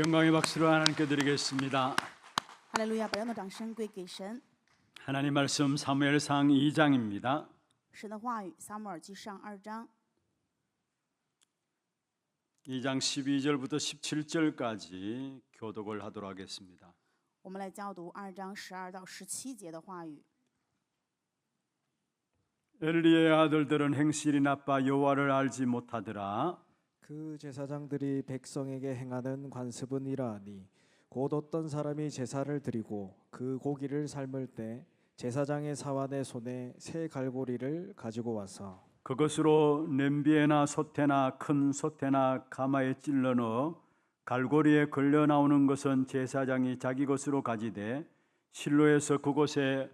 영광의 박수를 하나님께 드리겠습니다. 哈利路亚！把荣耀的掌声归给神。 하나님 말씀 사무엘상 2장입니다. 神的话语，撒母耳记上2章 2장 12절부터 17절까지 교독을 하도록 하겠습니다. 我们来教读2章12到17节的话语。 엘리의 아들들은 행실이 나빠 여호와를 알지 못하더라. 그 제사장들이 백성에게 행하는 관습은 이러하니 곧 어떤 사람이 제사를 드리고 그 고기를 삶을 때 제사장의 사환의 손에 새 갈고리를 가지고 와서 그것으로 냄비에나 솥에나 큰 솥에나 가마에 찔러 넣어 갈고리에 걸려 나오는 것은 제사장이 자기 것으로 가지되 실로에서 그곳에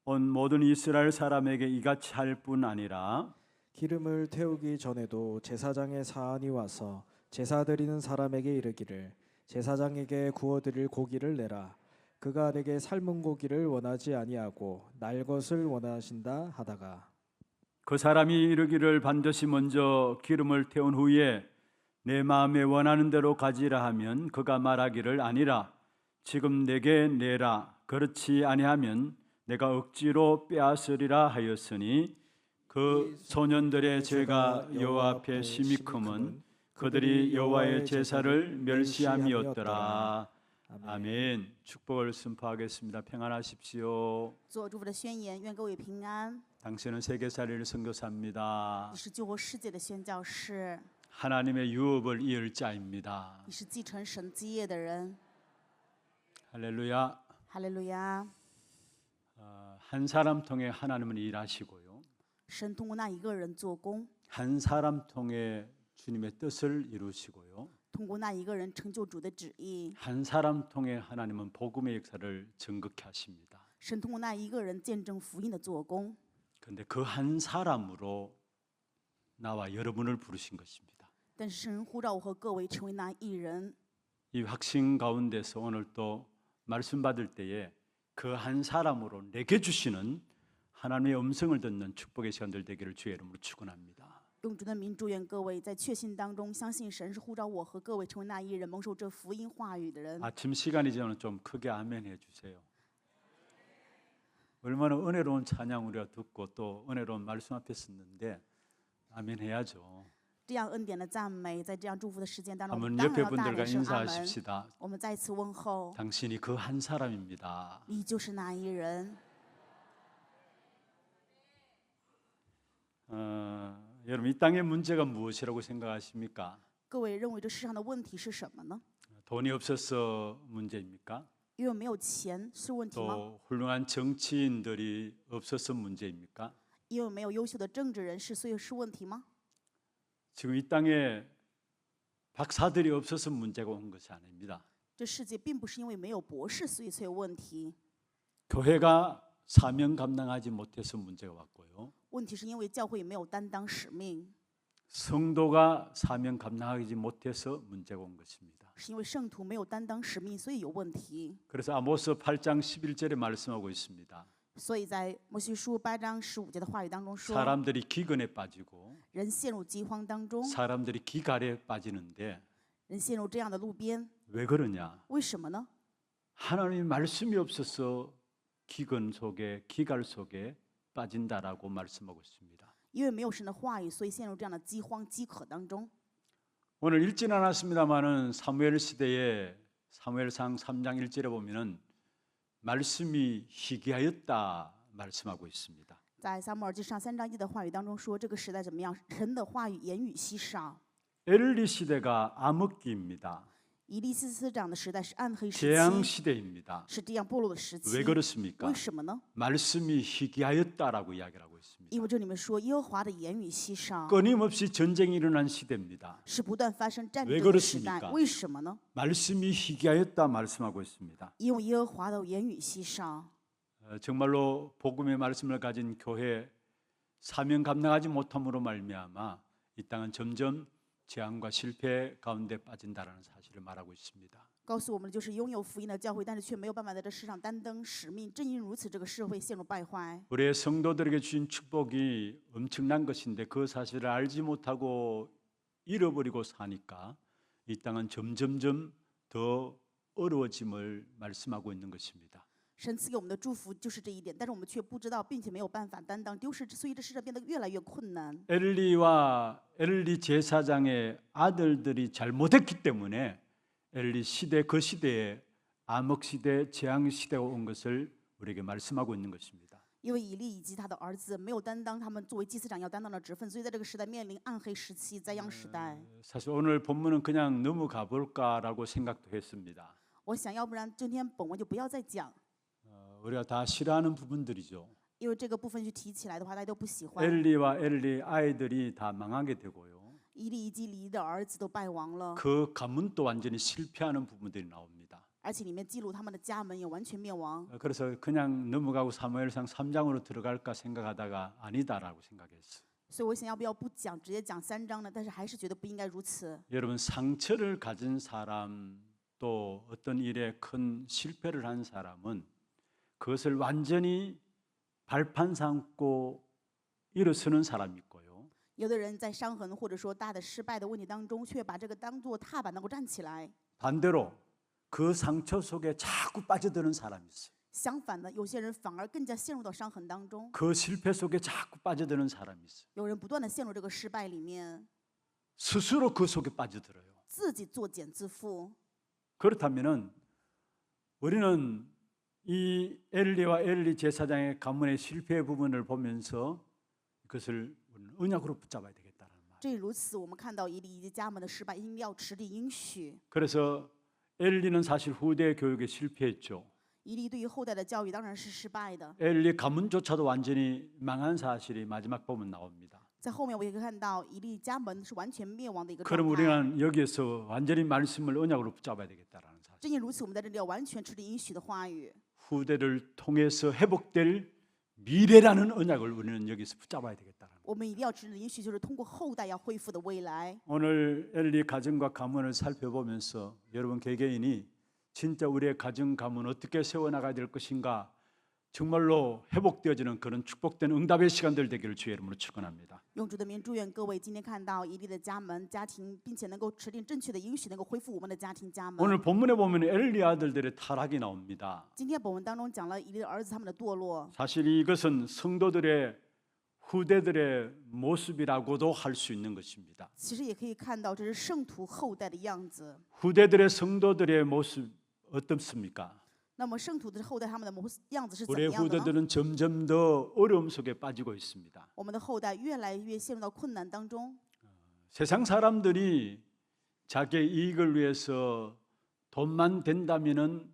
온 모든 이스라엘 사람에게 이같이 할 뿐 아니라 기름을 태우기 전에도 제사장의 사환이 와서 제사 드리는 사람에게 이르기를 제사장에게 구워드릴 고기를 내라. 그가 내게 삶은 고기를 원하지 아니하고 날 것을 원하신다 하다가 그 사람이 이르기를 반드시 먼저 기름을 태운 후에 내 마음에 원하는 대로 가지라 하면 그가 말하기를 아니라 지금 내게 내라. 그렇지 아니하면 내가 억지로 빼앗으리라 하였으니 그 소년들의 죄가 여호와 앞에 심히 크면 그들이 여호와의 제사를 멸시함이었더라. 아멘. 축복을 선포하겠습니다. 평안하십시오. 做祝福的宣言，愿各位平安。 당신은 세계살이를 선교사입니다. 你是救活世界的宣教士， 하나님의 유업을 이을 자입니다. 你是继承神基业的人。 할렐루야. 哈利路亚！ 한 사람 통해 하나님은 일하시고요. 神通过那一个人做工， 한 사람 통해 주님의 뜻을 이루시고요. 通过那一个人成就主的旨意。 한 사람 통해 하나님은 복음의 역사를 증거케 하십니다. 神通过那一个人见证福音的做工。 그런데 그 한 사람으로 나와 여러분을 부르신 것입니다. 但是神呼召我和各位成为那一人。 이 확신 가운데서 오늘 또 말씀 받을 때에 그 한 사람으로 내게 주시는 하나님의 음성을 듣는 축복의 시간들 되기를 주의 이름으로 축원합니다. 用主的名祝愿各位在确信当中相信神是呼召我和各位成为那一人，蒙受这福音话语的人。 아침 시간이지만 좀 크게 아멘 해주세요. 얼마나 은혜로운 찬양 우리가 듣고 또 은혜로운 말씀 앞에 섰는데 아멘 해야죠. 这样恩典的赞美，在这样祝福的时间当中，我 한번 们当然 옆에 要大 분들과 点声阿门。 인사하십시다. 我们再一次问候， 당신이 그 한 사람입니다. 你就是那一人。 여러분 이 땅의 문제가 무엇이라고 생각하십니까? 各位认为这世上的问题是什么呢？ 돈이 없어서 문제입니까? 因为没有钱是问题吗？ 또 훌륭한 정치인들이 없어서 문제입니까? 因为没有优秀的政治人士，所以是问题吗？ 지금 이 땅에 박사들이 없어서 문제가 온 것이 아닙니다. 这世界并不是因为没有博士，所以才有问题。 교회가 사명 감당하지 못해서 문제가 왔고요. 问题是因为教会没有担当使命， 성도가 사명 감당하지 못해서 문제가 온 것입니다. 是因为圣徒没有担当使命，所以有问题。 그래서 아모스 8장 11절에 말씀하고 있습니다. 所以在摩西书8章15节的话语当中说， 사람들이 기근에 빠지고 人陷入饥荒当中， 사람들이 기갈에 빠지는데 人陷入这样的路边， 왜 그러냐? 为什么呢？ 하나님의 말씀이 없어서 기근 속에 기갈 속에 빠진다라고 말씀하고 있습니다. 因为没有神的话语，所以陷入这样的饥荒、饥渴当中。 오늘 읽진 않았습니다만은 사무엘 시대에 사무엘상 3장 1절에 보면은 말씀이 희귀하였다 말씀하고 있습니다. 在撒母耳记上3章1的话语当中说，这个时代怎么样？神的话语言语稀少。 엘리 시대가 암흑기입니다. 以利斯司长的时代是暗黑时 재앙 期， 시대입니다. 是这样堕落的时期 왜 。 그렇습니까? 为什么呢？ 말씀이 희귀하였다라고 이야기를 하고 있습니다. 因为这里面说耶和华的言语稀少， 끊임없이 전쟁이 일어난 시대입니다. 是不断发生战 왜 争的时代 그렇습니까 。为什么呢？ 말씀이 희귀하였다 말씀하고 있습니다. 因为耶和华的言语稀少。 정말로 복음의 말씀을 가진 교회 사명 감당하지 못함으로 말미암아 이 땅은 점점 재앙과 실패 가운데 빠진다라는 사실을 말하고 있습니다. 告诉我们的就是拥有福音的教会，但是却没有办法在这世上担当使命。正因如此，这个社会陷入败坏。 우리의 성도들에게 주신 축복이 엄청난 것인데 그 사실을 알지 못하고 잃어버리고 사니까 이 땅은 점점점 더 어려워짐을 말씀하고 있는 것입니다. 神赐给我们的祝福就是这一点，但是我们却不知道，并且没有办法担当丢失，所以这世上变得越来越困难。 엘리와 엘리 제사장의 아들들이 잘못했기 때문에 엘리 시대 그 시대에 암흑 시대, 재앙 시대가 온 것을 우리에게 말씀하고 있는 것입니다. 因为以利以及他的儿子没有担当他们作为祭司长要担当的职分，所以在这个时代面临暗黑时期、灾殃时代。 사실 오늘 본문은 그냥 넘어가 볼까라고 생각도 했습니다. 我想要不然今天本文就不要再讲， 우리가 다 싫어하는 부분들이죠. 因为这个部分去提起来的话，大家都不喜欢。 엘리와 엘리 아이들이 다 망하게 되고요. 以利以及以利的儿子都败亡了， 그 가문도 완전히 실패하는 부분들이 나옵니다. 而且里面记录他们的家门也完全灭亡。 그래서 그냥 넘어가고 사무엘상 3장으로 들어갈까 생각하다가 아니다라고 생각했어요. 所以我想要不要不讲，直接讲3章呢？但是还是觉得不应该如此。 여러분 상처를 가진 사람 또 어떤 일에 큰 실패를 한 사람은 그것을 완전히 발판 삼고 일어서는 사람이 있고요. 有的人在伤痕或者说大的失败的问题当中，却把这个当作踏板能够站起来。 반대로 그 상처 속에 자꾸 빠져드는 사람이 있어요. 相反的，有些人反而更加陷入到伤痕当中。 그 실패 속에 자꾸 빠져드는 사람이 있어요. 有人不断的陷入这个失败里面， 스스로 그 속에 빠져들어요. 自己作茧自缚。 그렇다면은 우리는 이 엘리와 엘리 제사장의 가문의 실패 부분을 보면서 그것을 우리는 언약으로 붙잡아야 되겠다는 말. 正如此，我们看到以利以及家门的失败，应要持定应许。 그래서 엘리는 사실 후대 교육에 실패했죠. 以利对于后代的教育当然是失败的。 엘리 가문조차도 완전히 망한 사실이 마지막 보면 나옵니다. 在后面我也可以看到，以利家门是完全灭亡的一个状 그럼 态。 우리는 여기에서 완전히 말씀을 언약으로 붙잡아야 되겠다라는 사실. 正因如此，我们在这里要完全持定应许的话语。 후대를 통해서 회복될 미래라는 언약을 우리는 여기서 붙잡아야 되겠다는. 我们一定要持定应许，就是通过后代要恢复的未来。 오늘 엘리 가정과 가문을 살펴보면서 여러분 개개인이 진짜 우리의 가정 가문 어떻게 세워나가야 될 것인가 정말로 회복되어지는 그런 축복된 응답의 시간들 되기를 주의 이름으로 축원합니다. 用主的名祝愿各位今天看到以利的家门、家庭，并且能够持定正确的应许，能够恢复我们的家庭家门。 오늘 본문에 보면 엘리 아들들의 타락이 나옵니다. 今天本文当中讲了以利的儿子他们的堕落， 사실 이것은 성도들의 후대들의 모습이라고도 할 수 있는 것입니다. 其实也可以看到这是圣徒后代的样子。 후대들의 성도들의 모습 어떻습니까? 那么圣徒的后代他们的样子是怎 우리의 样的呢？ 후대들은 점점 더 어려움 속에 빠지고 있습니다. 我们的后代越来越陷入到困难当中。 세상 사람들이 자기의 이익을 위해서 돈만 된다면은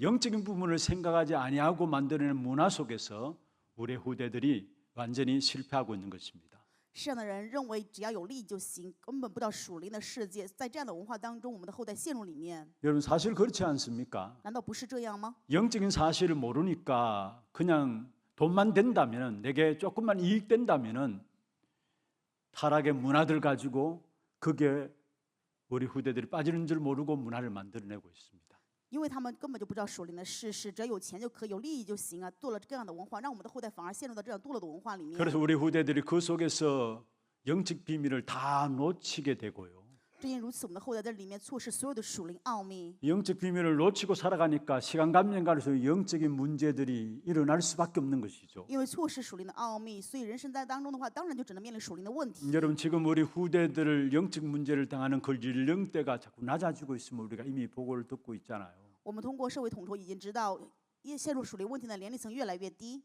영적인 부분을 생각하지 아니하고 만드는 문화 속에서 우리의 후대들이 완전히 실패하고 있는 것입니다. 世上的人认为只要有利就行，根本不到属灵的世界。在这样的文化当中，我们的后代陷入里面， 여러분 사실 그렇지 않습니까? 难道不是这样吗？ 영적인 사실을 모르니까 그냥 돈만 된다면은 내게 조금만 이익 된다면은 타락의 문화들 가지고 그게 우리 후대들이 빠지는 줄 모르고 문화를 만들어내고 있습니다. 因为他们根本就不知道属灵的事实，只要有钱就可以，有利益就行啊。堕了这样的文化，让我们的后代反而陷入到这样堕落的文化里面。 그래서 우리 후대들이 그 속에서 영적 비밀을 다 놓치게 되고요. 正因如此，我们的后代在里面错失所有的属灵奥秘。 영적 비밀을 놓치고 살아가니까 시간 가면 갈수록 영적인 문제들이 일어날 수밖에 없는 것이죠. 因为错失属灵的奥秘，所以人生在当中的话，当然就只能面临属灵的问题。 여러분 지금 우리 후대들을 영적 문제를 당하는 그 연령대가 자꾸 낮아지고 있으면 우리가 이미 보고를 듣고 있잖아요. 我们通过社会统筹已经知道，陷入属灵问题的年龄层越来越低。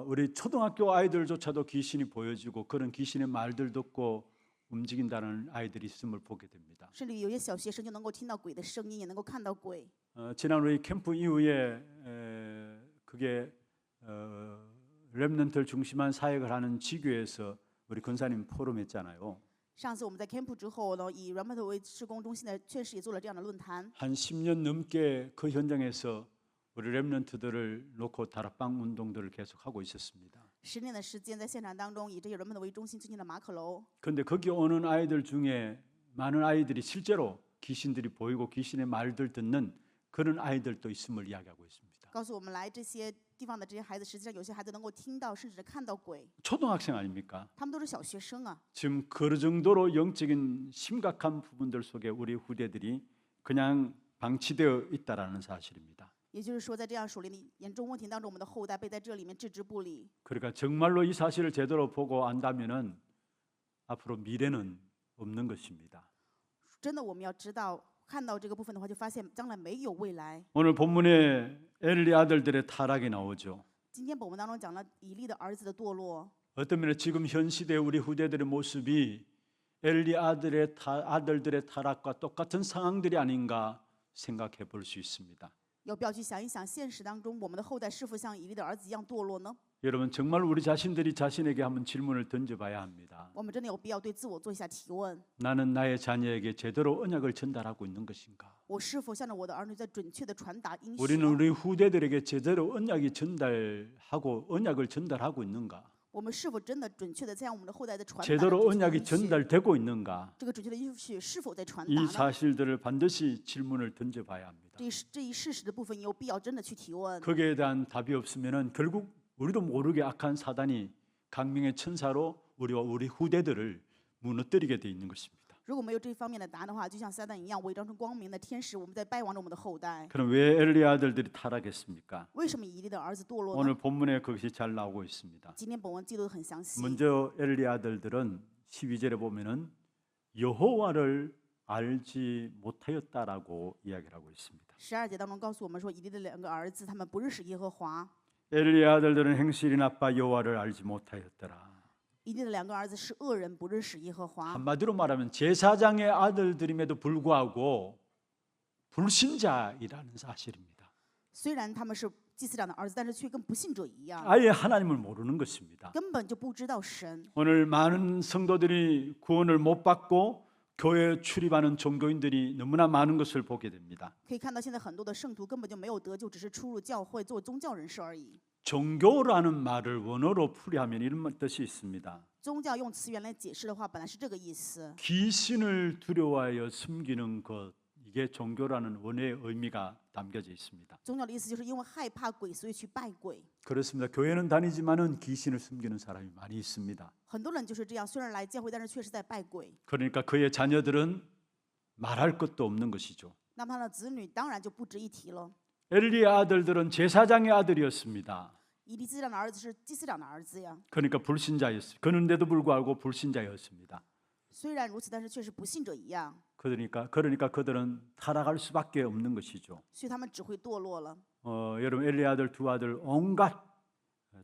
우리 초등학교 아이들조차도 귀신이 보여지고 그런 귀신의 말들 듣고 움직인다는 아이들이 있음을 보게 됩니다. 甚至有些小学生就能够听到鬼的声音，也能够看到鬼。 지난 우리 캠프 이후에 그게 렘넌트를 중심한 사역을 하는 지교에서 우리 권사님 포럼했잖아요. 上次我们在 camp 之后呢，以 Remnant 为事工中心的，确实也做了这样的论坛。 한 10년 넘게 그 현장에서 우리 렘넌트들을 놓고 다락방 운동들을 계속하고 있었습니다. 10年的时间，在现场当中以这些 Remnant 为中心进行了马可楼。 그런데 거기 오는 아이들 중에 많은 아이들이 실제로 귀신들이 보이고 귀신의 말들 듣는 그런 아이들도 있음을 이야기하고 있습니다. 告诉我们来这些地方的这些孩子，实际上有些孩子能够听到，甚至看到鬼。 초등학생 아닙니까? 他们都是小学生啊， 지금 그 정도로 영적인 심각한 부분들 속에 우리 후대들이 그냥 방치되어 있다라는 사실입니다. 也就是说，在这样属灵的严重问题当中，我们的后代被在这里面置之不理。 그러니까 정말로 이 사실을 제대로 보고 안다면은 앞으로 미래는 없는 것입니다. 真的，我们要知道看到这个部分的话，就发现将来没有未来。 오늘 본문에 엘리 아들들의 타락이 나오죠. 今天本文当中讲了以利的儿子的堕落， 어떤 면에 지금 현 시대 우리 후대들의 모습이 엘리 아들들의 타락과 똑같은 상황들이 아닌가 생각해 볼 수 있습니다. 要不要去想一想，现实当中我们的后代是否像以利的儿子一样堕落呢？ 여러분 정말 우리 자신들이 자신에게 한번 질문을 던져봐야 합니다. 我们真的有必要对自我做一下提问： 나는 나의 자녀에게 제대로 언약을 전달하고 있는 것인가? 我是否向着我的儿女在准确的传达应许 우리는 呢？ 우리 후대들에게 제대로 언약을 전달하고 있는가? 我们是否真的准确的向我们的后代在传达 제대로 这个 언약이 应许？ 전달되고 있는가? 这个准确的应许是否在传达 이 呢？ 사실들을 반드시 질문을 던져봐야 합니다. 这一事实的部分，有必要真的去提问。 거기에 대한 답이 없으면은 결국 우리도 모르게 악한 사단이 강명의 천사로 우리와 우리 후대들을 무너뜨리게 돼 있는 것입니다. 如果没有这方面的答案的话，就像撒旦一样伪装成光明的天使，我们在败亡着我们的后代。 그럼 왜 엘리 아들들이 타락했습니까? 为什么以利的儿子堕落呢？ 오늘 본문에 그것이 잘 나오고 있습니다. 今天本文记录得很详细。 먼저 엘리 아들들은 12절에 보면은 여호와를 알지 못하였다라고 이야기를 하고 있습니다. 12节当中告诉我们说，以利的两个儿子他们不认识耶和华。 엘리 아들들은 행실이 나빠 여호와를 알지 못하였더라. 以利的两个儿子是恶人，不认识耶和华。 한마디로 말하면 제사장의 아들들임에도 불구하고 불신자이라는 사실입니다. 虽然他们是祭司长的儿子，但是却跟不信者一样， 아예 하나님을 모르는 것입니다. 根本就不知道神。 오늘 많은 성도들이 구원을 못 받고 교회에 출입하는 종교인들이 너무나 많은 것을 보게 됩니다. 可以看到现在很多的圣徒根本就没有得救，只是出入教会做宗教人士而已。 종교라는 말을 원어로 풀이하면 이런 뜻이 있습니다. 宗教用词源来解释的话，本来是这个意思。 귀신을 두려워하여 숨기는 것, 이게 종교라는 원어의 의미가 담겨져 있습니다. 宗教的意思就是因为害怕鬼，所以去拜鬼。 그렇습니다. 교회는 다니지만은 귀신을 숨기는 사람이 많이 있습니다. 很多人就是这样，虽然来教会，但是却是在拜鬼。 그러니까 그의 자녀들은 말할 것도 없는 것이죠. 那么他的子女当然就不值一提了。 엘리의 아들들은 제사장의 아들이었습니다. 以利祭司长的儿子是祭司长的儿子呀。 그러니까 불신자였어요. 그런데도 불구하고 불신자였습니다. 虽然如此，但是却是不信者一样， 그러니까 그들은 타락할 수밖에 없는 것이죠. 所以他们只会堕落了。 여러분 엘리 아들 두 아들 온갖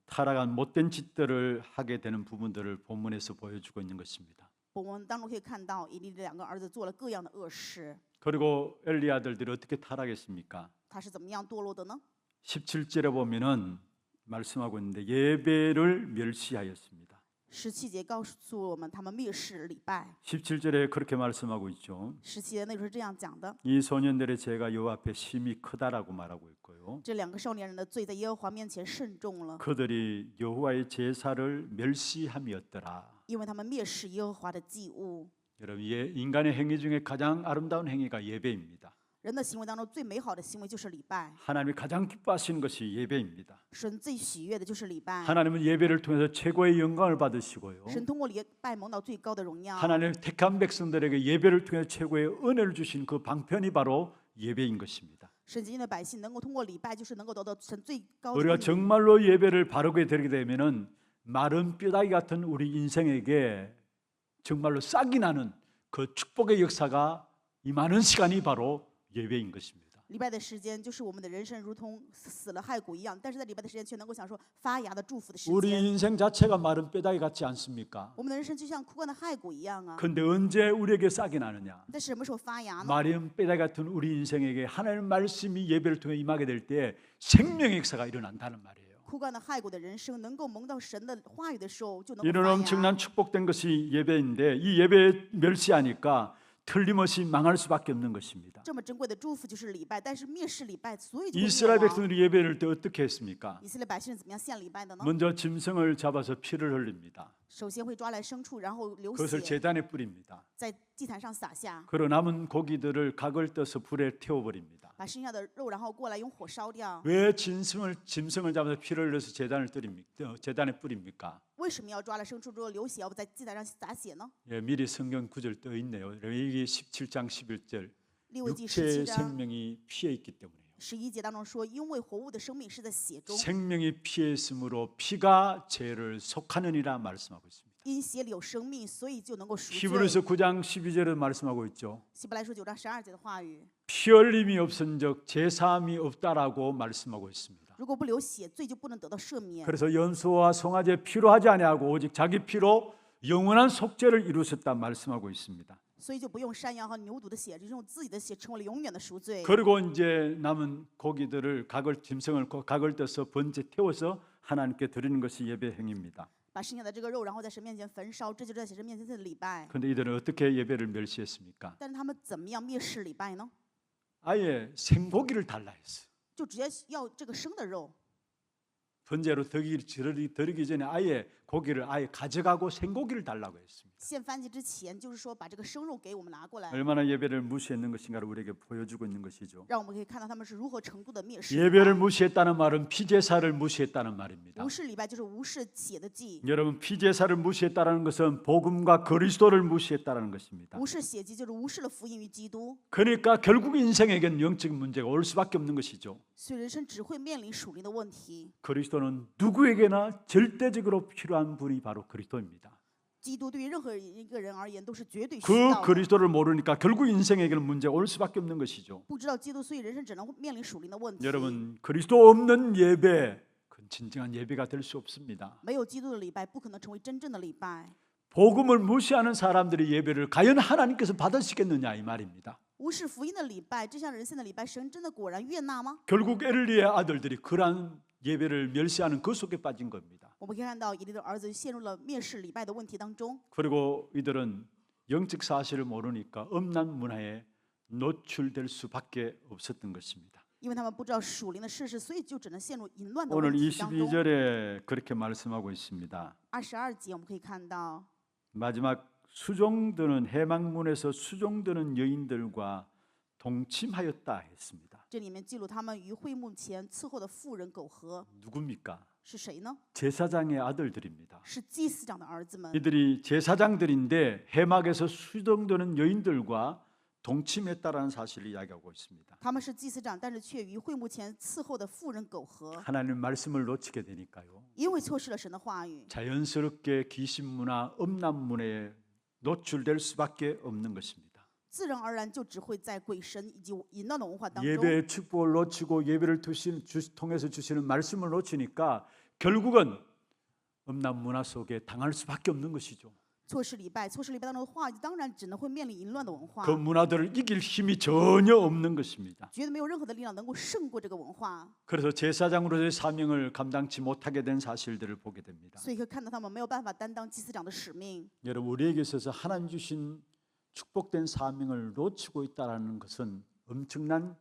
타락한 못된 짓들을 하게 되는 부분들을 본문에서 보여주고 있는 것입니다. 本文当中可以看到，以利的两个儿子做了各样的恶事， 그리고 엘리 아들들이 어떻게 타락했습니까? 他是怎么样堕落的呢？ 17절에 보면은 말씀하고 있는데 예배를 멸시하였습니다. 17节告诉我们，他们蔑视礼拜。 17절에 그렇게 말씀하고 있죠. 17节内容是这样讲的： 이 소년들의 죄가 여호와 앞에 심히 크다라고 말하고 있고요. 这两个少年人的罪在耶和华面前甚重了， 그들이 여호와의 제사를 멸시함이었더라. 因为他们蔑视耶和华的祭物。 여러분 인간의 행위 중에 가장 아름다운 행위가 예배입니다. 人的行为当中最美好的行为就是礼拜， 하나님이 가장 기뻐하시는 것이 예배입니다. 神最喜悦的就是礼拜。 하나님은 예배를 통해서 최고의 영광을 받으시고요. 神通过礼拜蒙到最高的荣耀。 하나님 택한 백성들에게 예배를 통해 최고의 은혜를 주신 그 방편이 바로 예배인 것입니다. 神洁净的百姓能够通过礼拜，就是能够得到神最高的 우리가 恩典。 정말로 예배를 바르게 드리게 되면은 마른 뼈다귀 같은 우리 인생에게 정말로 싹이 나는 그 축복의 역사가 임하는 시간이 바로 예배인 것입니다. 礼拜的时间就是我们的人生如同死了骸骨一样，但是在礼拜的时间却能够享受发芽的祝福的时 우리 间。 인생 자체가 마른 뼈다귀 같지 않습니까? 我们的人生就像枯干的骸骨一样啊， 근데 언제 우리에게 싹이 나느냐? 在什么时候发芽呢？ 마른 뼈다귀 같은 우리 인생에게 하나님의 말씀이 예배를 통해 임하게 될 때 생명의 역사가 일어난다는 말이에요. 枯干的骸骨的人生能够蒙到神的话语的时候，就能够 이런 发芽。 엄청난 축복된 것이 예배인데 이 예배 멸시하니까 틀림없이 망할 수밖에 없는 것입니다. 这么珍贵的祝福就是礼拜，但是蔑视礼拜，所以就会灭 이스라엘 亡。 백성들이 예배를 때 어떻게 했습니까? 以色列百姓是怎么样献礼拜的呢？ 먼저 짐승을 잡아서 피를 흘립니다. 首先会抓来牲畜，然后流 그것을 血， 제단에 뿌립니다. 在祭坛上撒下， 그리고 남은 고기들을 각을 떠서 불에 태워버립니다. 把剩下的肉然后过来用火烧掉。 왜 짐승을 잡아서 피를 흘려서 제단에 뿌립니까? 为什么要抓了牲畜之后流血，要不在祭坛上洒血呢？ 예, 미리 성경 구절 떠 있네요. 레위기 17장 11절 利未记 육체의 17章 생명이 피에 있기 때문에요. 11节当中说，因为活物的生命是在血中， 생명이 피에 있으므로 피가 죄를 속하느니라 말씀하고 있습니다. 因血里有生命，所以就能够赎罪。 히브리서 9장 12절에 말씀하고 있죠. 希伯来书9章12节的话语， 피 흘림이 없은즉 제사함이 없다라고 말씀하고 있습니다. 如果不流血，罪就不能得到赦免。 그래서 연소와 송아지 피로 하지 아니하고 오직 자기 피로 영원한 속죄를 이루셨다 말씀하고 있습니다. 所以就不用山羊和牛犊的血，只用自己的血成为了永远的赎罪。 그리고 이제 남은 고기들을 짐승을 각을 떼서 번제 태워서 하나님께 드리는 것이 예배 행위입니다. 把剩下的这个肉，然后在神面前焚烧，这就是在神面前的礼拜。 그런데 이들은 어떻게 예배를 멸시했습니까? 但是他们怎么样蔑视礼拜呢？ 아예 생고기를 달라 했어요. 就直接要这个生的肉， 번제로 드리기 전에 아예 고기를 아예 가져가고 생고기를 달라고 했습니다. 献燔祭之前，就是说把这个生肉给我们拿过来， 얼마나 예배를 무시했는 것인가를 우리에게 보여주고 있는 것이죠. 让我们可以看到他们是如何程度的蔑视。 예배를 무시했다는 말은 피제사를 무시했다는 말입니다. 无视礼拜就是无视血的祭， 여러분 피제사를 무시했다는 것은 복음과 그리스도를 무시했다는 것입니다. 无视血祭就是无视了福音与基督， 그러니까 결국 인생에겐 영적 문제가 올 수밖에 없는 것이죠. 所以人生只会面临属灵的问题。 그리스도는 누구에게나 절대적으로 필요한 분이 바로 그리스도입니다. 基督对于任何一个人而言都是绝对需 그 要的。 그리스도를 모르니까 결국 인생에게는 문제가 올 수밖에 없는 것이죠. 不知道基督，所以人生只能面临属灵的问题。 여러분 그리스도 없는 예배 그건 진정한 예배가 될 수 없습니다. 没有基督的礼拜，不可能成为真正的礼拜。 복음을 무시하는 사람들의 예배를 과연 하나님께서 받으시겠느냐 이 말입니다. 无视福音的礼拜，这项人性的礼拜，神真的果然悦纳吗？ 결국 엘리의 아들들이 그러한 예배를 멸시하는 그 속에 빠진 겁니다. 我们可以看到以利的儿子陷入了蔑视礼拜的问题当中。 그리고 이들은 영적 사실을 모르니까 음란 문화에 노출될 수밖에 없었던 것입니다. 因为他们不知道属灵的事实，所以就只能陷入淫乱的 오늘 问题当中。 22절에 그렇게 말씀하고 있습니다. 22节我们可以看到， 마지막 수종드는 해망문에서 수종드는 여인들과 동침하였다 했습니다. 这里面记录他们于会幕前伺候的妇人苟合 누굽니까? 是谁呢？ 제사장의 아들들입니다. 是祭司长的儿子们。 이들이 제사장들인데 해막에서 수종드는 여인들과 동침했다라는 사실을 이야기하고 있습니다. 他们是祭司长，但是却于会幕前伺候的妇人苟合， 하나님 말씀을 놓치게 되니까요. 因为错失了神的话语， 자연스럽게 귀신문화, 음란문화에 노출될 수밖에 없는 것입니다. 自然而然就只会在鬼神以及淫乱的文化当中， 예배의 축복을 놓치고 예배를 통해서 주시는 말씀을 놓치니까 결국은 음란문화 속에 당할 수밖에 없는 것이죠. 错失礼拜当中的话语，当然只能会面临淫乱的文化 그 ， 문화들을 이길 힘이 전혀 없는 것입니다. 绝对没有任何的力量能够胜过这个文化， 그래서 제사장으로서의 사명을 감당치 못하게 된 사실들을 보게 됩니다. 所以可以看到他们没有办法担当祭司长的使命。 여러분 우리에게 있어서 하나님 주신 축복된 사명을 놓치고 있다는 것은 엄청난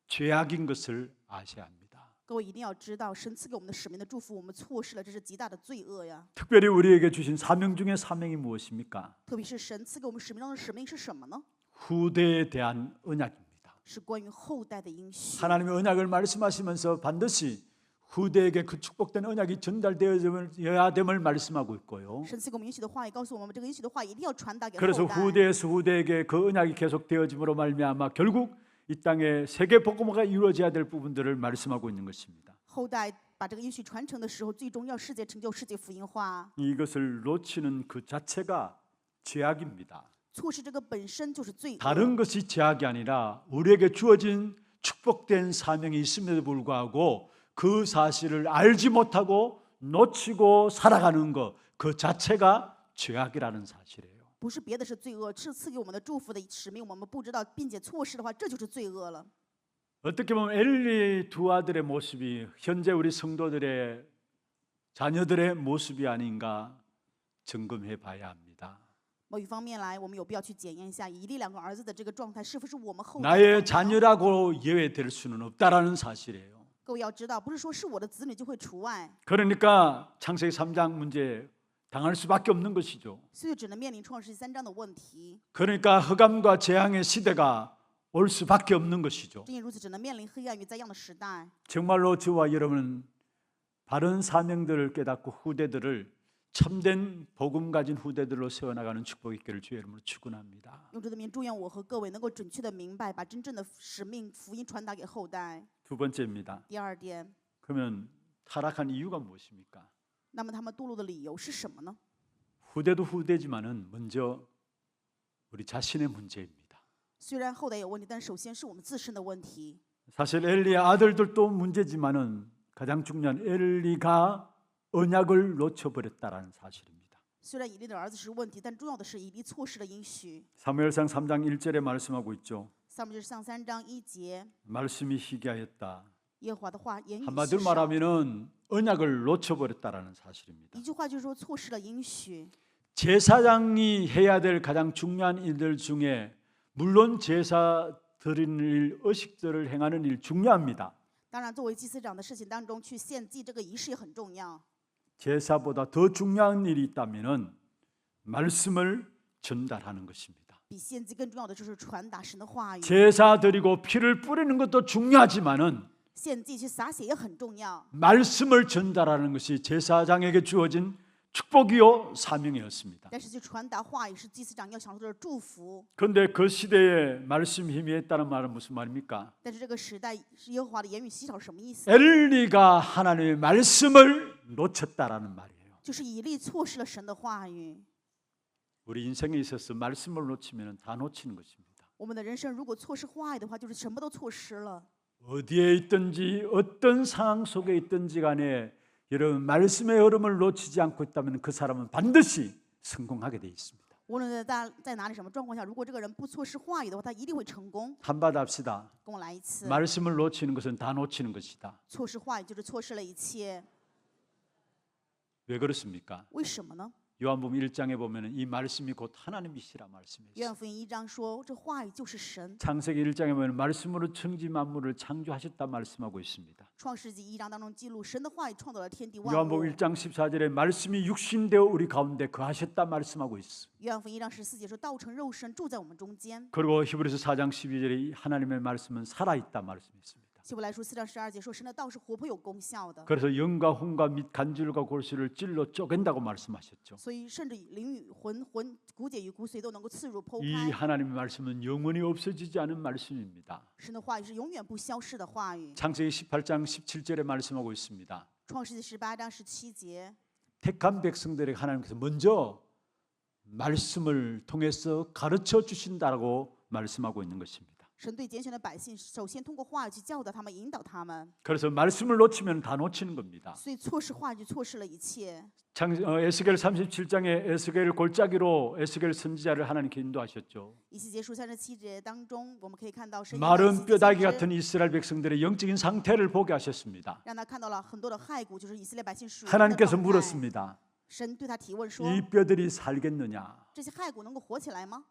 죄악인 것을 아셔야 합니다. 各位一定要知道，神赐给我们的使命的祝福，我们错失了，这是极大的罪恶呀。 특별히 우리에게 주신 사명 중에 사명이 무엇입니까? 特别是神赐给我们使命当中的使命是什么呢？ 후대에 대한 언약입니다. 是关于后代的应许。 하나님의 언약을 말씀하시면서 반드시 후대에게 그 축복된 언약이 전달되어야 됨을 말씀하고 있고요. 神赐给我们应许的话语，告诉我们这个应许的话语一定要传达给 그래서 后代。 후대에서 후대에게 그 언약이 계속 되어짐으로 말미암아 결국 이 땅에 세계 복음화가 이루어져야 될 부분들을 말씀하고 있는 것입니다. 后代把这个应许传承的时候，最终要世界成就世界福音化。 이것을 놓치는 그 자체가 죄악입니다. 错失这个本身就是罪恶。 다른 것이 죄악이 아니라 우리에게 주어진 축복된 사명이 있음에도 불구하고 그 사실을 알지 못하고 놓치고 살아가는 것 그 자체가 죄악이라는 사실이에요. 不是别的，是罪恶，是赐给我们的祝福的使命，我们不知道，并且错失的话，这就是罪恶了。 어떻게 보면 엘리 두 아들의 모습이 현재 우리 성도들의 자녀들의 모습이 아닌가 점검해 봐야 합니다. 某一方面来，我们有必要去检验一下以利两个儿子的这个状态，是不是我们后代的 나의 榜样。 자녀라고 예외될 수는 없다라는 사실이에요. 各位要知道，不是说是我的子女就会除外， 그러니까 창세기 3장 문제 당할 수밖에 없는 것이죠. 所以只能面临创世纪3章的问题。 그러니까 흑암과 재앙의 시대가 올 수밖에 없는 것이죠. 正因如此，只能面临黑暗与灾殃的时代。 정말로 저와 여러분은 바른 사명들을 깨닫고 후대들을 참된 복음 가진 후대들로 세워나가는 축복 있기를 주의 이름으로 축원합니다. 用主的名祝愿我和各位能够准确的明白，把真正的使命福音传达给后代。 두 번째입니다. 第二点， 그러면 타락한 이유가 무엇입니까? 那么他们堕落的理由是什么呢？ 후대도 후대지만은 먼저 우리 자신의 문제입니다. 虽然后代有问题，但首先是我们自身的问题。 사실 엘리의 아들들도 문제지만은 가장 중요한 엘리가 언약을 놓쳐버렸다라는 사실입니다. 虽然以利的儿子是问题，但重要的是以利错失了应许。 사무엘상 3장 1절에 말씀하고 있죠. 撒母耳记上3章1节， 말씀이 희귀하였다. 耶和华的话言语稀 한마디로 少。 말하면은 언약을 놓쳐버렸다라는 사실입니다. 一句话就是说错失了应许。 제사장이 해야 될 가장 중요한 일들 중에 물론 제사 드리는 일, 의식들을 행하는 일 중요합니다. 当然，作为祭司长的事情当中，去献祭这个仪式也很重要。 제사보다 더 중요한 일이 있다면은 말씀을 전달하는 것입니다. 比献祭更重要的就是传达神的话语。 제사 드리고 피를 뿌리는 것도 중요하지만은 献祭去洒血也很重要， 말씀을 전달하는 것이 제사장에게 주어진 축복이요 사명이었습니다. 但是去传达话语是祭司长要享受的祝福。 그런데 그 시대에 말씀 희미했다는 말은 무슨 말입니까? 但是这个时代是耶和华的言语稀少，什么意思？ 엘리가 하나님의 말씀을 놓쳤다라는 말이에요. 就是以利错失了神的话语。 우리 인생에 있어서 말씀을 놓치면 다 놓치는 것입니다. 我们的人生如果错失话语的话，就是什么都错失了。 어디에 있든지 어떤 상황 속에 있든지 간에 여러분 말씀의 흐름을 놓치지 않고 있다면 그 사람은 반드시 성공하게 돼 있습니다. 无论在哪里什么状况下，如果这个人不错失话语的话，他一定会成功。 한바탕 합시다. 跟我来一次， 말씀을 놓치는 것은 다 놓치는 것이다. 错失话语就是错失了一切。 왜 그렇습니까? 为什么呢？ 요한복음 1장에 보면은 이 말씀이 곧 하나님이시라 말씀했어요. 约翰福音1章说，这话语就是神。 창세기 1장에 보면 말씀으로 천지 만물을 창조하셨다 말씀하고 있습니다. 创世纪1章当中记录，神的话语创造了天地万物。 요한복음 1장 14절에 말씀이 육신되어 우리 가운데 거하셨다 말씀하고 있어. 约翰福音1章14节说，道成肉身住在我们中间。 그리고 히브리서 4장 12절에 하나님의 말씀은 살아있다 말씀했습니다. 希伯来书4章12节说，神的道是活泼有功效的。 그래서 영과 혼과 및 간질과 골수를 찔러 쪼갠다고 말씀하셨죠. 所以甚至灵与魂、骨节与骨髓都能够刺入剖 이 开。 하나님의 말씀은 영원히 없어지지 않은 말씀입니다. 神的话语是永远不消逝的话语。 창세기 18장 17절에 말씀하고 있습니다. 创世纪18章17节， 택한 백성들에게 하나님께서 먼저 말씀을 통해서 가르쳐 주신다라고 말씀하고 있는 것입니다. 神对拣选的百姓，首先通过话语去教导他们、引导他们。 그래서 말씀을 놓치면 다 놓치는 겁니다. 所以错失话语，就错失了一切。 에스겔 37장에 에스겔 골짜기로 에스겔 선지자를 하나님께 인도하셨죠. 以西结书37节当中，我们可以看到神引导 마른 以西结 뼈다귀 先知 같은 이스라엘 백성들의 영적인 상태를 보게 하셨습니다. 让他看到了很多的骸骨，就是以色列百姓属灵的 하나님께서 状态。 물었습니다. 神对他提问说 이 뼈들이 살겠느냐? 这些骸骨能够活起来吗？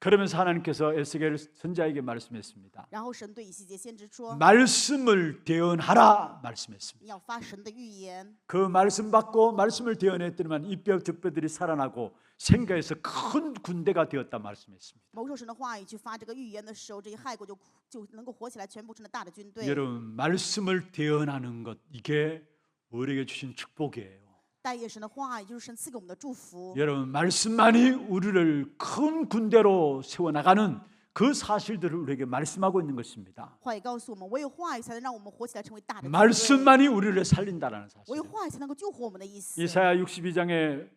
그러면서 하나님께서 에스겔 선지자에게 말씀했습니다. 然后神对以西结先知说 말씀을 대언하라 말씀했습니다. 你要发神的预言。 그 말씀 받고 말씀을 대언했더니만 이 뼈 저 뼈들이 살아나고 생가에서 큰 군대가 되었다 말씀했습니다. 蒙受神的话语去发这个预言的时候，这些骸骨就能够活起来，全部成了大的军队。 여러분 말씀을 대언하는 것 이게 우리에게 주신 축복이에요. 代言神的话语就是神赐给我们的祝福。 여러분 말씀만이 우리를 큰 군대로 세워나가는 그 사실들을 우리에게 말씀하고 있는 것입니다. 话语告诉我们，唯有话语才能让我们活起来，成为大的军队。 말씀만이 우리를 살린다라는 唯 사실. 有话语才能够救活我们的意思。 이사야 62장에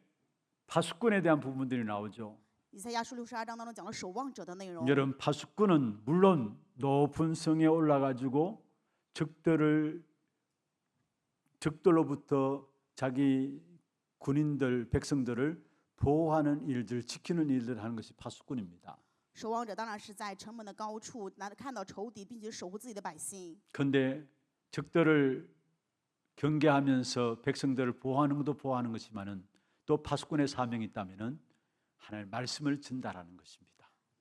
파수꾼에 대한 부분들이 나오죠. 以赛亚书62章当中讲了守望者的内容。 여러분 파수꾼은 물론 높은 성에 올라가지고 적들로부터 자기 군인들 백성들을 보호하는 일들 지키는 일들을 하는 것이 파수꾼입니다. 守望者当然是在城门的高处，看到仇敌，并且守护自己的百姓。 그런데 적들을 경계하면서 백성들을 보호하는 것도 보호하는 것이지만은 또 파수꾼의 사명이 있다면은 하나님의 말씀을 전달하는 것입니다.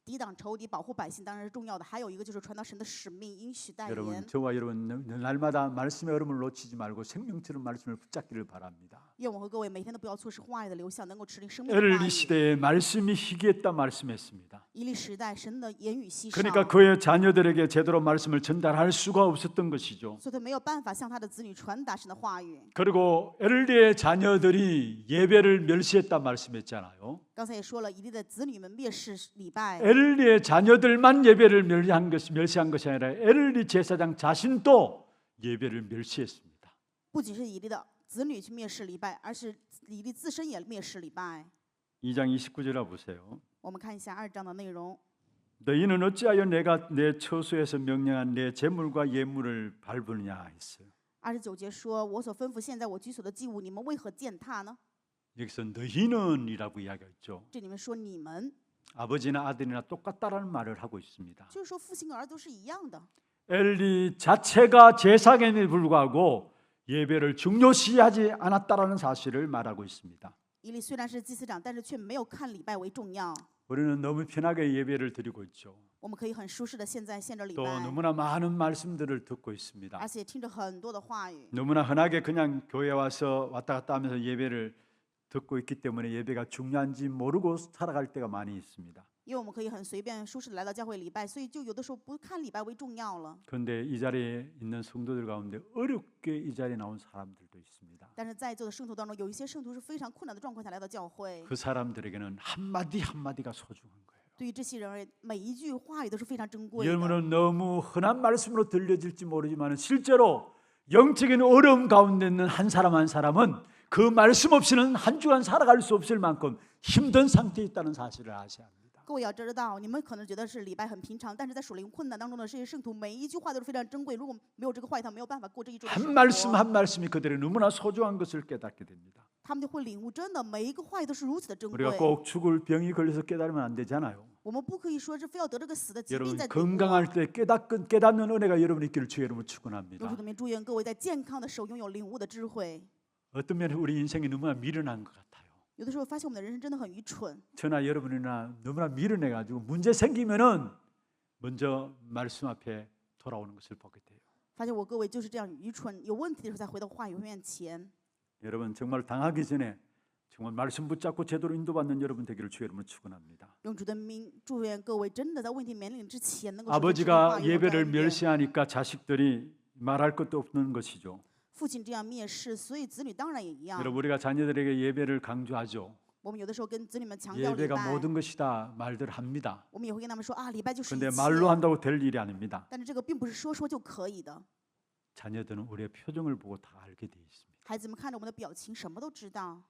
抵挡仇敌、保护百姓当然是重要的，还有一个就是传到神的使命，应许代 여러분 言。 저와 여러분 날마다 말씀의 흐름을 놓치지 말고 생명처럼 말씀을 붙잡기를 바랍니다. 愿我和各位每天都不要错失话语的流向，能够持灵生命的 엘리 话语。 시대에 말씀이 희귀했다 말씀했습니다. 以利时代，神的言语稀少， 그러니까 그의 자녀들에게 제대로 말씀을 전달할 수가 없었던 것이죠. 所以他没有办法向他的子女传达神的话语。 그리고 엘리의 자녀들이 예배를 멸시했다 말씀했잖아요. 刚才也说了，以利的子女们蔑视礼拜， 엘리의 자녀들만 예배를 멸시한 것이 아니라 엘리 제사장 자신도 예배를 멸시했습니다. 不仅是以利的子女去蔑视礼拜，而是以利自身也蔑视礼拜。 2장 29절을 보세요. 我们看一下2章的内容。 너희는 어찌하여 내가 내 처소에서 명령한 내 제물과 예물을 밟으느냐 했어요. 29节说：“我所吩咐现在我居所的祭物，你们为何践踏呢？” 여기서 너희는이라고 이야기했죠. 这里面说你们， 아버지나 아들이나 똑같다라는 말을 하고 있습니다. 就是说父亲和儿子都是一样的。 엘리 자체가 제사장임에 불구하고 예배를 중요시하지 않았다라는 사실을 말하고 있습니다. 以利虽然是祭司长，但是却没有看礼拜为重要。 우리는 너무 편하게 예배를 드리고 있죠. 我们可以很舒适的现在献着礼 또 拜， 너무나 많은 말씀들을 듣고 있습니다. 而且听着很多的话语。 너무나 흔하게 그냥 교회 와서 왔다 갔다 하면서 예배를 듣고 있기 때문에 예배가 중요한지 모르고 살아갈 때가 많이 있습니다. 因为我们可以很随便、舒适的来到教会礼拜，所以就有的时候不看礼拜为重要了。 그런데 이 자리에 있는 성도들 가운데 어렵게 이 자리에 나온 사람들도 있습니다. 但是在座的圣徒当中，有一些圣徒是非常困难的状况下来到教会。 그 사람들에게는 한마디 한마디가 소중한 거예요. 对于这些人而言，每一句话语都是非常珍贵的。 여러분은 너무 흔한 말씀으로 들려질지 모르지만 실제로 영적인 어려움 가운데 있는 한 사람 한 사람은 그 말씀 없이는 한 주간 살아갈 수 없을 만큼 힘든 상태에 있다는 사실을 아셔야 합니다. 各位要知道，你们可能觉得是礼拜很平常，但是在属灵困难当中的这些圣徒，每一句话都是非常珍贵。如果没有这个话语，他没有办法过这一周的 한 生 말씀 活。 한 말씀이 그들의 너무나 소중한 것을 깨닫게 됩니다. 他们就会领悟，真的每一个话语都是如此的珍贵。 우리가 꼭 죽을 병이 걸려서 깨달으면 안 되잖아요. 我们不可以说是非要得这个死的疾 여러분 病在领悟。 건강할 때 깨닫는 은혜가 여러분 있기를 주의 이름으로 用 축원합니다. 主的名祝愿各位在健康的时候拥有领悟的智慧。 어떤 면에 우리 인생이 너무나 미련한 것 같아요. 有的时候发现我们的人生真的很愚蠢。 저나 여러분이나 너무나 미련해가지고 문제 생기면은 먼저 말씀 앞에 돌아오는 것을 보게 돼요. 发现我各位就是这样愚蠢，有问题的时候才回到话语面前。 여러분 정말 당하기 전에 정말 말씀 붙잡고 제대로 인도받는 여러분 되기를 주의 이름으로 축원합니다. 用主的名祝愿各位真的在问题面临之前能够首先知道 아버지가 话语和 예배를 改变。 멸시하니까 자식들이 말할 것도 없는 것이죠. 父亲这样蔑视，所以子女当然也一样。 여러분 우리가 자녀들에게 예배를 강조하죠. 我们有的时候跟子女们强调礼 예배가 拜， 모든 것이다 말들 합니다. 我们也会跟他们说啊，礼拜就是一 근데 切。 말로 한다고 될 일이 아닙니다. 但是这个并不是说说就可以的。 자녀들은 우리의 표정을 보고 다 알게 돼 있습니다. 孩子们看着我们的表情，什么都知道。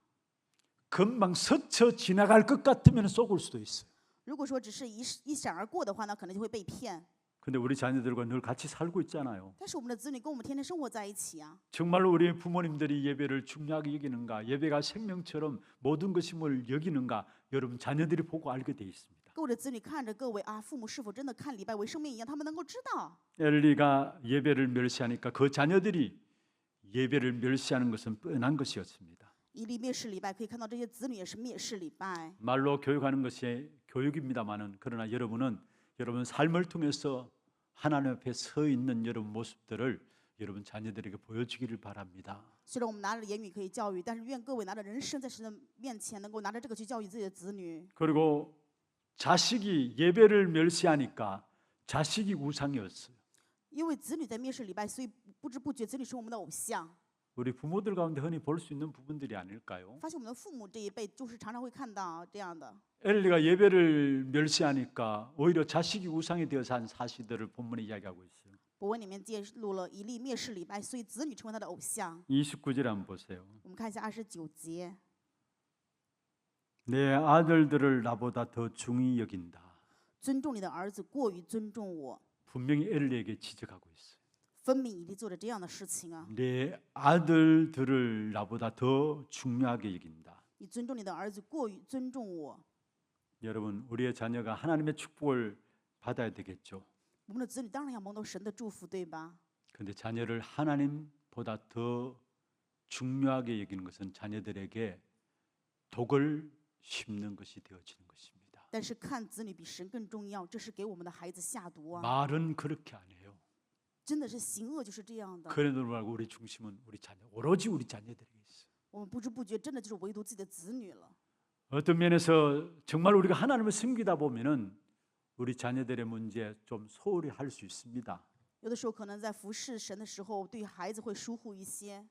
금방 스쳐 지나갈 것 같으면 속을 수도 있어요. 如果说只是一闪而过的话呢，可能就会被骗。 근데 우리 자녀들과 늘 같이 살고 있잖아요. 但是我们的子女跟我们天天生活在一起啊， 정말로 우리 부모님들이 예배를 중요하게 여기는가, 예배가 생명처럼 모든 것임을 여기는가, 여러분 자녀들이 보고 알게 돼 있습니다. 各位的子女看着各位啊，父母是否真的看礼拜为生命一样，他们能够知道。 엘리가 예배를 멸시하니까 그 자녀들이 예배를 멸시하는 것은 뻔한 것이었습니다. 以利蔑视礼拜，可以看到这些子女也是蔑视礼拜。 말로 교육하는 것이 교육입니다만은 그러나 여러분은 여러분 삶을 통해서 하나님 앞에 서 있는 여러분 모습들을 여러분 자녀들에게 보여주기를 바랍니다. 虽然我们拿着言语可以教育，但是愿各位拿着人生在神的面前，能够拿着这个去教育自己的子女。 그리고 자식이 예배를 멸시하니까 자식이 우상이었어요. 因为子女在蔑视礼拜，所以不知不觉子女是我们的偶像。 우리 부모들 가운데 흔히 볼 수 있는 부분들이 아닐까요? 发现我们的父母这一辈就是常常会看到这样的。 엘리가 예배를 멸시하니까 오히려 자식이 우상이 되어서 한 사실들을 본문에 이야기하고 있어요. 博文里面记录了以利蔑视礼拜，所以子女成为他的偶像。 29절 한번 보세요. 我们看一下29节， 내 아들들을 나보다 더 중히 여긴다. 尊重你的儿子过于尊重我， 분명히 엘리에게 지적하고 있어요. 分明以利做着这样的事情啊！ 내 아들들을 나보다 더 중요하게 여긴다. 你尊重你的儿子过于尊重我， 여러분 우리의 자녀가 하나님의 축복을 받아야 되겠죠. 我们的子女当然要蒙受神的祝福，对吧？ 그런데 자녀를 하나님보다 더 중요하게 여기는 것은 자녀들에게 독을 심는 것이 되어지는 것입니다. 但是看子女比神更重要，这是给我们的孩子下毒啊！ 말은 그렇게 안 해요. 真的是行恶就是这样的。 그래도 불구하고 우리 중심은 우리 자녀, 오로지 우리 자녀들에게 있어요. 我们不知不觉真的就是唯独自己的子女了。 어떤 면에서 정말 우리가 하나님을 섬기다 보면은 우리 자녀들의 문제 좀 소홀히 할 수 있습니다. 有的时候可能在服侍神的时候，对孩子会疏忽一些。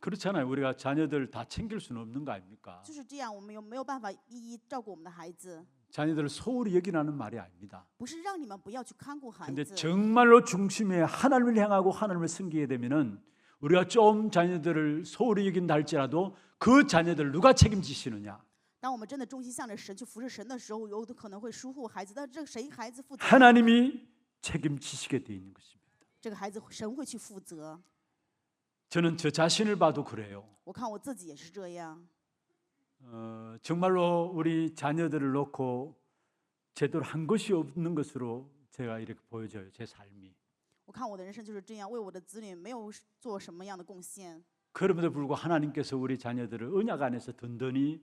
그렇잖아요. 우리가 자녀들 다 챙길 수는 없는 거 아닙니까? 就是这样，我们没有办法一一照顾我们的孩子， 자녀들을 소홀히 여기라는 말이 아닙니다. 不是让你们不要去看顾孩 근데 子， 정말로 중심에 하나님을 향하고 하나님을 섬기게 되면은 우리가 좀 자녀들을 소홀히 여긴다 할지라도 그 자녀들을 누가 책임지시느냐? 当我们真的忠心向着神去服侍神的时候，有的可能会疏忽孩子，但这个谁孩子负责？ 하나님이 책임지시게 돼 있는 것입니다. 这个孩子神会去负责。 저는 저 자신을 봐도 그래요. 我看我自己也是这样。 정말로 우리 자녀들을 놓고 제대로 한 것이 없는 것으로 제가 이렇게 보여져요. 제 삶이. 我看我的人生就是这样，为我的子女没有做什么样的贡献。 그럼에도 불구하고 하나님께서 우리 자녀들을 언약 안에서 든든히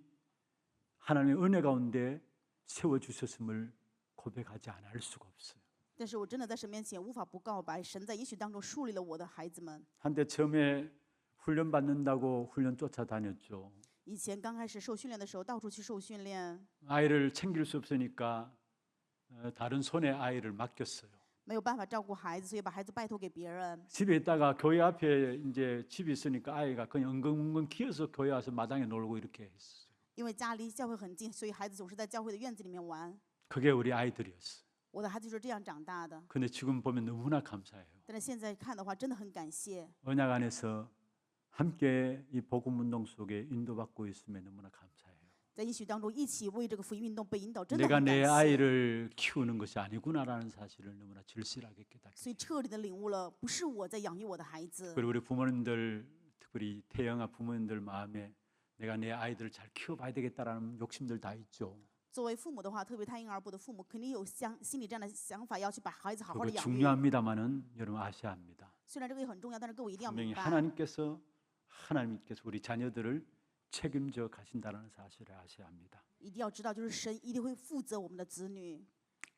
하나님의 은혜 가운데 세워주셨음을 고백하지 않을 수가 없어요. 但是我真的在神面前无法不告白，神在应许当中树立了我的孩子们。 한때 처음에 훈련 받는다고 훈련 쫓아다녔죠. 以前刚开始受训练的时候，到处去受训练， 아이를 챙길 수 없으니까 다른 손에 아이를 맡겼어요. 没有办法照顾孩子，所以把孩子拜托给别人。 집에 있다가 교회 앞에 이제 집이 있으니까 아이가 그냥 엉엉엉 기어서 교회 와서 마당에 놀고 이렇게 했어요. 因为家离教会很近，所以孩子总是在教会的院子里面玩。 그게 우리 아이들이었어요. 我的孩子就是这样长大的。 근데 지금 보면 너무나 감사해요. 但是现在看的话，真的很感谢。 언약 안에서 함께 이 복음 운동 속에 인도받고 있음에 너무나 감사해요. 在应许当中一起为这个福音运动被引导，真的 내가 很感 내 谢。 아이를 키우는 것이 아니구나라는 사실을 너무나 절실하게 깨닫게. 所以彻底的领悟了，不是我在养育我的孩子。 그리고 우리 부모님들, 특별히 태영아 부모님들 마음에 내가 내 아이들을 잘 키워봐야 되겠다라는 욕심들 다 있죠. 作为父母的话，特别胎婴儿部的父母，肯定有心里这样的想法，要去把孩子好好 그거 的养育。 중요합니다만은 여러분 아셔야 합니다. 虽然这个也很重要，但是各位一定要 분명히 明白， 하나님께서 우리 자녀들을 책임져 가신다는 사실을 아셔야 합니다. 一定要知道，就是神一定会负责我们的子女。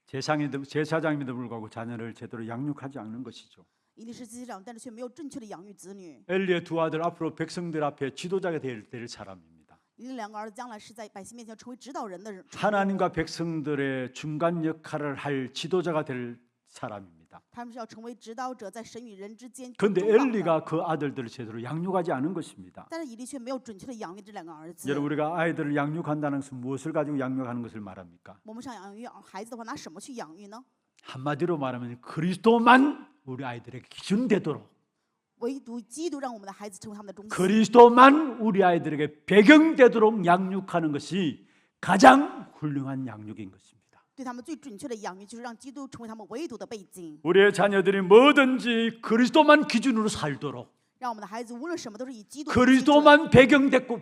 제사장임에도 불구하고 자녀를 제대로 양육하지 않는 것이죠. 一定是祭司长，但是却没有正确的养育子女。 엘리의 두 아들 앞으로 백성들 앞에 지도자가 될 사람입니다. 你的两个儿子将来是在百姓面前成为指导人的人。 하나님과 백성들의 중간 역할을 할 지도자가 될 사람입니다. 他们是要成为指导者，在神与人之间。 그런데 엘리가 그 아들들을 제대로 양육하지 않은 것입니다. 但是以利却没有准确的养育这两个儿子。 여러분 우리가 아이들을 양육한다는 것은 무엇을 가지고 양육하는 것을 말합니까? 我们想养育孩子的话，拿什么去养育呢？ 한마디로 말하면 그리스도만 우리 아이들에게 기준 되도록 唯独基督让我们的孩子成为他们的中心。 그리스도만 우리 아이들에게 배경 되도록 양육하는 것이 가장 훌륭한 양육인 것입니다. 对他们最准确的养育，就是让基督成为他们唯独的背景， 우리의 자녀들이 뭐든지 그리스도만 기준으로 살도록 让我们的孩子无论什么都是以基督为基准， 그리스도만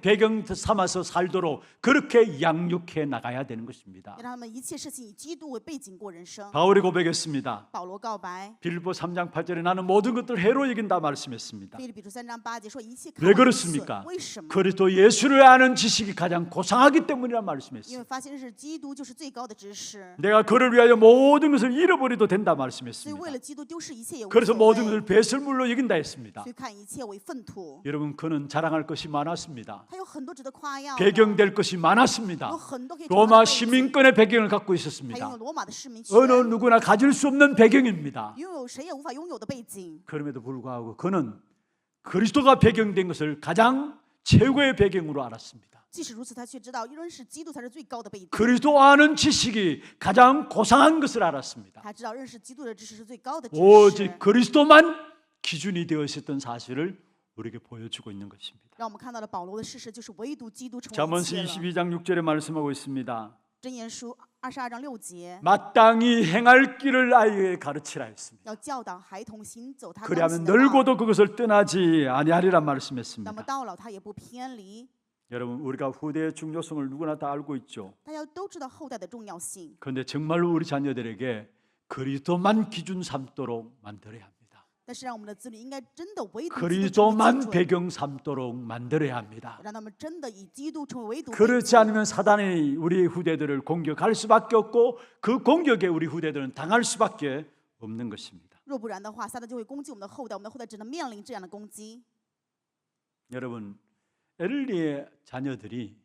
배경 삼아서 살도록 그렇게 양육해 나가야 되는 것입니다. 让他们一切事情以基督为背景过人生。 바울이 고백했습니다. 保罗告白， 빌립보 3장 8절에 나는 모든 것들 해로 여긴다 말씀했습니다. 腓立比书3章8节说一切看 왜 为损 그렇습니까? 为什么？ 그리스도 예수를 아는 지식이 가장 고상하기 때문이라 因为 말씀했습니다. 发现认识基督就是最高的知识， 내가 그를 위하여 모든 것을 잃어버려도 된다 所以 말씀했습니다. 为了基督丢失一切也无 그래서 所 모든 谓， 것을 배설물로 여긴다 했습니다. 所以看一切为粪土。 여러분 그는 자랑할 것이 많았습니다. 他有很多值得夸耀的， 배경될 것이 많았습니다. 有很多可以成为他 로마 的背景 시민권의 배경을 갖고 他拥 있었습니다. 有罗马的市民权， 어느 누구나 가질 수 없는 배경입니다. 拥有谁也无法拥有的背景。 그럼에도 불구하고 그는 그리스도가 배경된 것을 가장 최고의 배경으로 알았습니다. 即使如此，他却知道认识基督才是最高的背景。 그리스도 아는 지식이 가장 고상한 것을 알았습니다. 他知道认识基督的知识是最高的知识， 오직 그리스도만 기준이 되어 있었던 사실을 우리에게 보여주고 있는 것입니다. 让我们看到了保罗的事实，就是唯独基督成为一 잠언서 切了。 22장 6절에 말씀하고 있습니다. 箴言书22章6节， 마땅히 행할 길을 아이에게 가르치라 했습니다. 要教导孩童行走他当 그리하면 行的道， 늙어도 그것을 떠나지 아니하리라 那么 말씀했습니다. 到老他也不偏离。 여러분 우리가 후대의 중요성을 누구나 다 알고 있죠. 大家都知道后代的重要性， 그런데 정말로 우리 자녀들에게 그리스도만 기준 삼도록 만들어야 합니다. 但是让我们的子女应该真的唯独基督成为 그리스도만 基准， 배경 삼도록 만들어야 합니다. 让他们真的以基督成为唯独背 그렇지 景。 않으면 사단이 우리 후대들을 공격할 수밖에 없고 그 공격에 우리 후대들은 당할 수밖에 없는 것입니다. 若不然的话，撒旦就会攻击我们的后代，我们的后代只能面临这样的攻击。 여러분 엘리의 자녀들이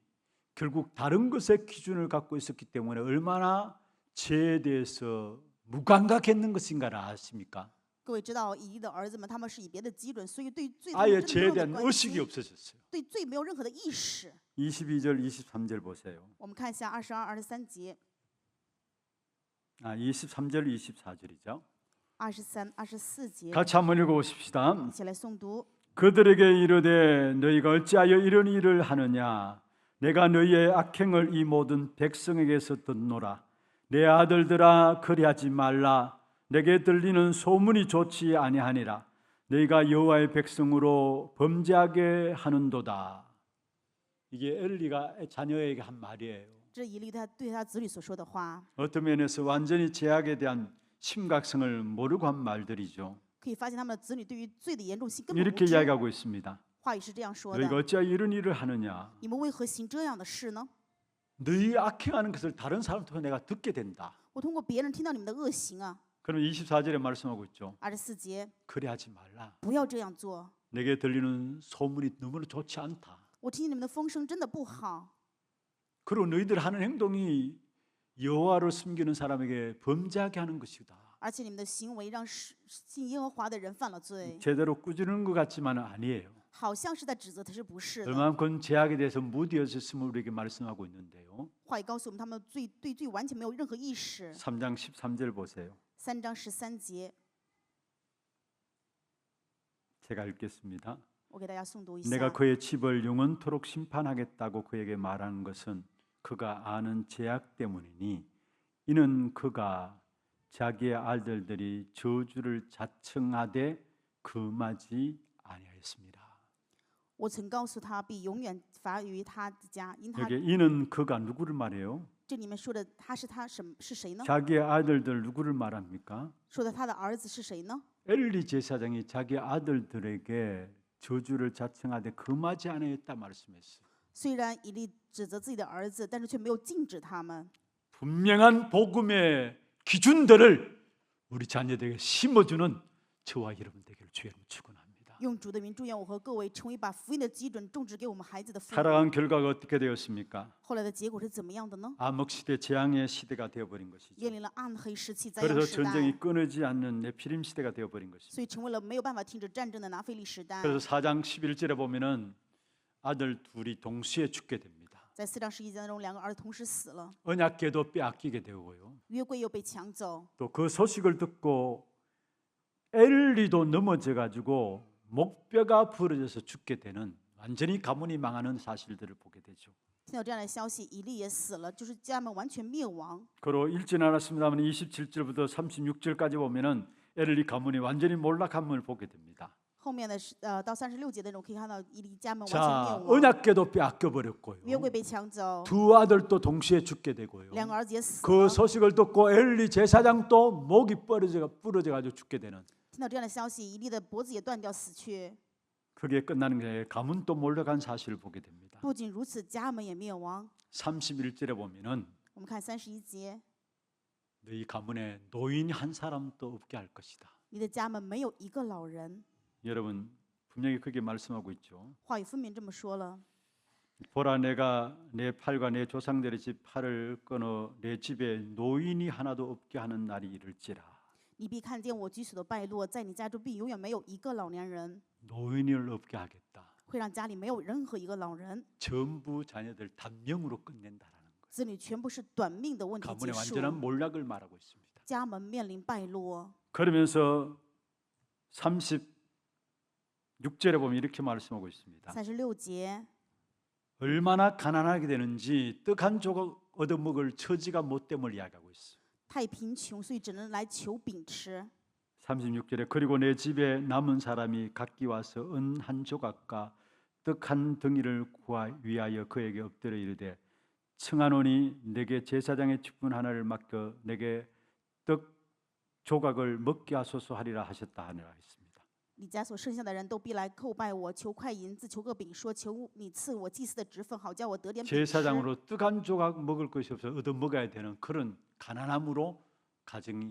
결국 다른 것의 기준을 갖고 있었기 때문에 얼마나 죄에 대해서 무감각했는 것인가를 아십니까? 各位知道以利的儿子们他们是以别的基准，所以对罪他 아예 们真的没 죄에 有的 대한 关 의식이 心， 없어졌어요. 对罪没有任何的意识。 22절, 23절 보세요. 我们看一下22、23节， 23절, 24절이죠. 23、24节， 같이 한번 읽어보십시다. 一起来诵读。 그들에게 이르되 너희가 어찌하여 이런 일을 하느냐? 내가 너희의 악행을 이 모든 백성에게서 듣노라. 내 아들들아 그리하지 말라. 내게 들리는 소문이 좋지 아니하니라. 너희가 여호와의 백성으로 범죄하게 하는도다. 이게 엘리가 자녀에게 한 말이에요. 这以利对他子女所说的话， 어떤 면에서 완전히 죄악에 대한 심각성을 모르고 한 말들이죠. 可以发现他们的子女对于罪的严重性根本无 이렇게 知。 이야기하고 있습니다. 话语是这样说 너희가 的： 어찌하여 이런 일을 하느냐? 你们为何行这样的事呢？ 너희 악행하는 것을 다른 사람 통해 내가 듣게 된다. 我通过别人听到你们的恶行啊。 그럼 24절에 말씀하고 있죠. 24节， 그리하지 말라. 不要这样做。 내게 들리는 소문이 너무나 좋지 않다. 我听见你们的风声真的不好， 그리고 너희들 하는 행동이 여호와를 숨기는 사람에게 범죄하게 하는 것이다. 而且你们的行为让信耶和华的人犯了罪， 제대로 꾸짖는 것 같지만은 아니에요. 好像是在指责，可是不是的。 얼만큼 죄악에 대해서 무디어졌음을 우리에게 말씀하고 있는데요. 话语告诉我们，他们对罪完全没有任何意识。 3장 13절 보세요. 3章13节， 제가 읽겠습니다. 我给大家诵读一 내가 下。 그의 집을 영원토록 심판하겠다고 그에게 말하는 것은 그가 아는 죄악 때문이니 이는 그가 자기의 아들들이 저주를 자청하되 금하지 아니하였습니다. 我曾告诉他，必永远罚于他的家，因他 여기 이는 그가 누구를 말해요? 这里面说的他是他是谁呢？ 자기의 아들들 누구를 말합니까? 说的他的儿子是谁呢？ 엘리 제사장이 자기 아들들에게 저주를 자청하되 금하지 아니하였다 말씀했어요. 虽然以利指责自己的儿子，但是却没有禁止他们。 분명한 복음의 기준들을 우리 자녀들에게 심어주는 저와 여러분 되기를 주의 이름으로 축원합니다. 用主的名祝愿我和各位成为把福音的基准种植给我们孩子的父母。 살아간 결과가 어떻게 되었습니까? 后来的结果是怎么样的呢？ 암흑시대 재앙의 시대가 되어버린 것이죠. 面临了暗黑时期、灾殃 그래서 时代， 전쟁이 끊이지 않는 네피림 시대가 되어버린 것입니다. 所以成为了没有办法停止战争的拿非利时代。 그래서 4장 11절에 보면은 아들 둘이 동시에 죽게 됩니다. 在4章11节当中，2个儿子同时死了， 언약궤도 빼앗기게 되고요. 约柜又被抢走。 또 그 소식을 듣고 엘리도 넘어져 가지고 목뼈가 부러져서 죽게 되는 완전히 가문이 망하는 사실들을 보게 되죠. 听到这样的消息，以利也死了，就是家们完全灭亡。 그리고 읽지는 않았습니다만 27절부터 36절까지 보면은 엘리 가문이 완전히 몰락함을 보게 됩니다. 后面的到36节的时候，可以看到以利家们完全灭 자, 亡， 언약궤도 빼앗겨 버렸고요. 约柜被抢走， 두 아들도 동시에 죽게 되고요. 2个儿子也死 그 了。 소식을 듣고 엘리 제사장도 목이 부러져 가지고 죽게 되는 听到这样的消息，以利的脖子也断掉死去。 그게 끝나는 게 가문도 몰락한 사실을 보게 됩니다. 不仅如此，家们也灭亡。 31절에 보면은 我们看31节， 너희 가문에 노인 한 사람도 없게 할 것이다. 你的家门没有一个老人。 여러분 분명히 그게 말씀하고 있죠. 话语分明这么说了。 보라 내가 내 팔과 내 조상들의 집 팔을 끊어 내 집에 노인이 하나도 없게 하는 날이 이를지라. 你必看见我居所的败落，在你家中必永远没有一个老年人， 노인을 없게 하겠다. 会让家里没有任何一个老人， 전부 자녀들 단명으로 끝낸다라는 거. 子女全部是短命的问题结 가문의 束， 완전한 몰락을 말하고 있습니다. 家门面临败落。 그러면서 36절에 보면 이렇게 말씀하고 있습니다. 36节， 얼마나 가난하게 되는지 떡 한 조각 얻어먹을 처지가 못됨을 이야기하고 있어요. 太贫穷，所以只能来求饼吃。 36절에 그리고 내 집에 남은 사람이 각기 와서 은 한 조각과 떡 한 덩이를 위하여 그에게 엎드려 이르되 청하노니 내게 제사장의 직분 하나를 맡겨 내게 떡 조각을 먹게 하소서 하리라 하셨다 하니라 했습니다. 你家所剩下的人都必来叩拜我，求块银子，求个饼，说求你赐我祭司的职分，好叫我得点饼吃。 제사장으로 떡 한 조각 먹을 것이 없어 얻어 먹어야 되는 그런 가난함으로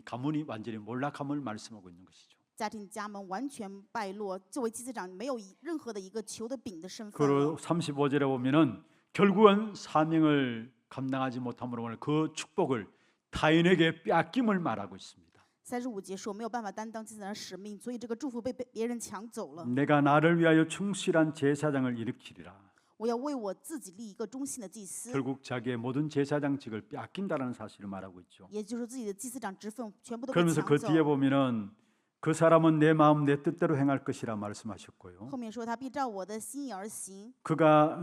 가문이 완전히 몰락함을 말씀하고 있는 것이죠. 家庭家门完全败落，作为祭司长没有任何的一个求的饼的身份 그리고 了。 35절에 보면은 결국은 사명을 감당하지 못함으로 오늘 그 축복을 타인에게 빼앗김을 말하고 있습니다. 35节说没有办法担当祭司长的使命，所以这个祝福被别人抢走了。 내가 나를 위하여 충실한 제사장을 일으키리라. 我要为我自己立一个忠心的祭司， 결국 자기의 모든 제사장직을 빼앗긴다는 사실을 말하고 있죠. 也就是自己的祭司长职分全部都被 그러면서 抢 그 走。 뒤에 보면은 그 사람은 내 마음 내 뜻대로 행할 것이라 말씀하셨고요. 后面说他必照我的心意而行，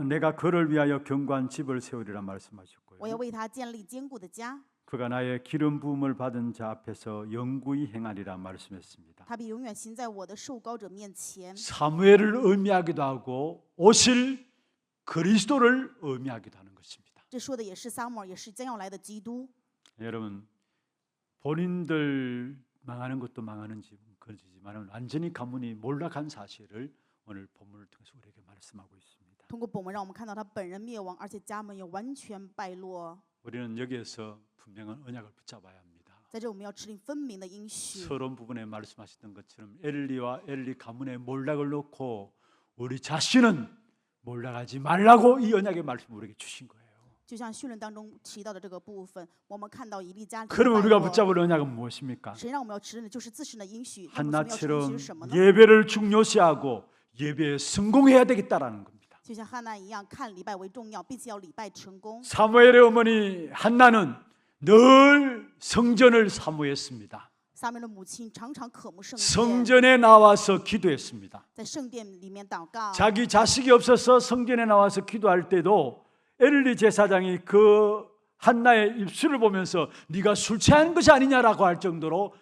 내가 그를 위하여 견고한 집을 세우리라 我要 말씀하셨고요. 为他建立坚固的家， 그가 나의 기름 부음을 받은 자 앞에서 영구히 행하리라 말씀했습니다. 他必永远行在我的受膏者面前。 사무엘을 의미하기도 하고 오실 그리스도를 의미하기도 하는 것입니다. 这说的也是撒母耳，也是将要来的基督。 여러분 본인들 망하는 것도 망하는지 그렇지만 완전히 가문이 몰락한 사실을 오늘 본문을 통해서 우리에게 말씀하고 있습니다. 通过本文让我们看到他本人灭亡，而且家门也完全败落。 우리는 여기에서 분명한 언약을 붙잡아야 합니다. 在这我们要持定分明的应许。 서론 부분에 말씀하셨던 것처럼 엘리와 엘리 가문의 몰락을 놓고 우리 자신은 몰락하지 말라고 이 언약의 말씀을 우리에게 주신 거예요. 就像训练当中提到的这个部分，我们看到以利家 그럼 우리가 붙잡을 언약은 무엇입니까? 神让我们要持定的就是自身的应许。那么我们要持定的 한나처럼 是什么呢？ 예배를 중요시하고 예배에 성공해야 되겠다라는 겁니다. 就像汉娜一样，看礼拜为重要，并且要礼拜成功。 사무엘의 어머니 한나는 늘 성전을 사모했습니다. 撒母耳的母亲常常渴慕圣殿， 성전에 나와서 기도했습니다. 在圣殿里面祷告。 자기 자식이 없어서 성전에 나와서 기도할 때도 엘리 제사장이 그 한나의 입술을 보면서 네가 술 취한 것이 아니냐라고 할 정도로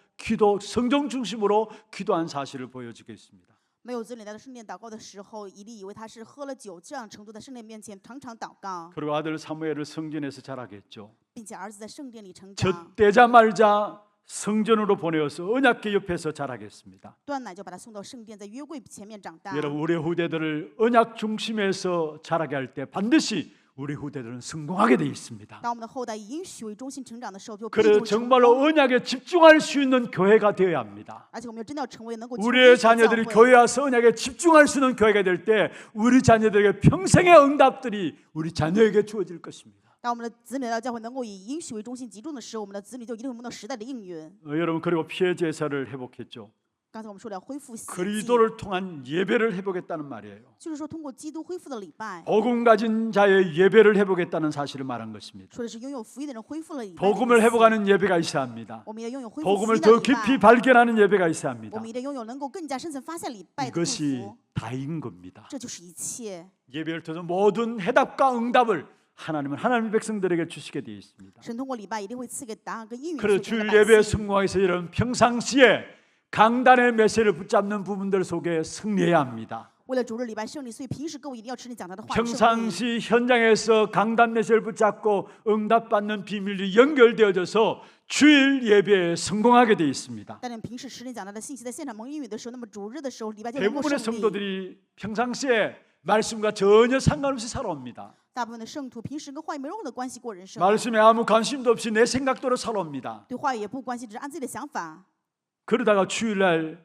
성전 중심으로 기도한 사실을 보여주고 있습니다. 没有子女来到圣殿祷告的时候，以利以为他是喝了酒，这样程度在圣殿面前常常祷告， 그리고 아들 사무엘을 성전에서 자라게 했죠. 并且儿子在圣殿里成长。 젖대자마자 성전으로 보내어서 언약궤 옆에서 자라게 했습니다. 断奶就把他送到圣殿，在约柜前面长大。 여러분 우리 후대들을 언약 중심에서 자라게 할 때 반드시 우리 후대들은 성공하게 돼 있습니다. 当我们的后代以应许为中心成长的时候，就必 그래서 定成 정말로 功。 언약에 집중할 수 있는 교회가 되어야 합니다. 而且我们要真的要成为能够 우리의 集中的教 자녀들이 会 교회 와서 언약에 집중할 수 있는 교회가 될 때 우리 자녀들에게 평생의 응답들이 우리 자녀에게 주어질 것입니다. 当我们的子女来到教会能够以应许为中心集中的时候，我们的子女就一定会蒙到时代的应允。 여러분 그리고 피해 제사를 회복했죠. 刚才我们说了要恢复洗祭， 그리스도를 통한 예배를 회복했다는 말이에요. 就是说通过基督恢复的礼拜， 복음 가진 자의 예배를 회복했다는 사실을 말한 것입니다. 说的是拥有福音的人恢复了礼拜的意思。 복음을 회복하는 예배가 있어야 합니다. 我们也拥有恢复福 복음을 音的 더 礼 깊이 拜， 발견하는 예배가 있어야 我 합니다. 们也拥有能够更加深层发现礼拜的祝 이것이 福， 다인 겁니다. 这就是一切。 예배를 통해서 모든 해답과 응답을 하나님은 하나님의 백성들에게 주시게 되어 있습니다. 神通过礼拜一定会赐给答案跟应允 그래서 所给 주일 的 예배에 百姓。 성공하기 위해서 여러분 평상시에 강단의 메시지를 붙잡는 부분들 속에 승리해야 합니다. 为了主日礼拜胜利，所以平时各位一定要持定讲台的话语胜利。 평상시 현장에서 강단 메시지를 붙잡고 응답받는 비밀이 연결되어져서 주일 예배에 성공하게 되어 있습니다. 但你平时持定讲台的信息在现场蒙应允的时候，那么主日的时候礼拜就能够 대부분의 胜利。 성도들이 평상시에 말씀과 전혀 상관없이 살아옵니다. 大部分的圣徒平时跟话语没有任何的关系过人生， 말씀에 아무 관심도 없이 내 생각대로 살아옵니다. 对话语也不关心，只是按自己的想法。 그러다가 주일날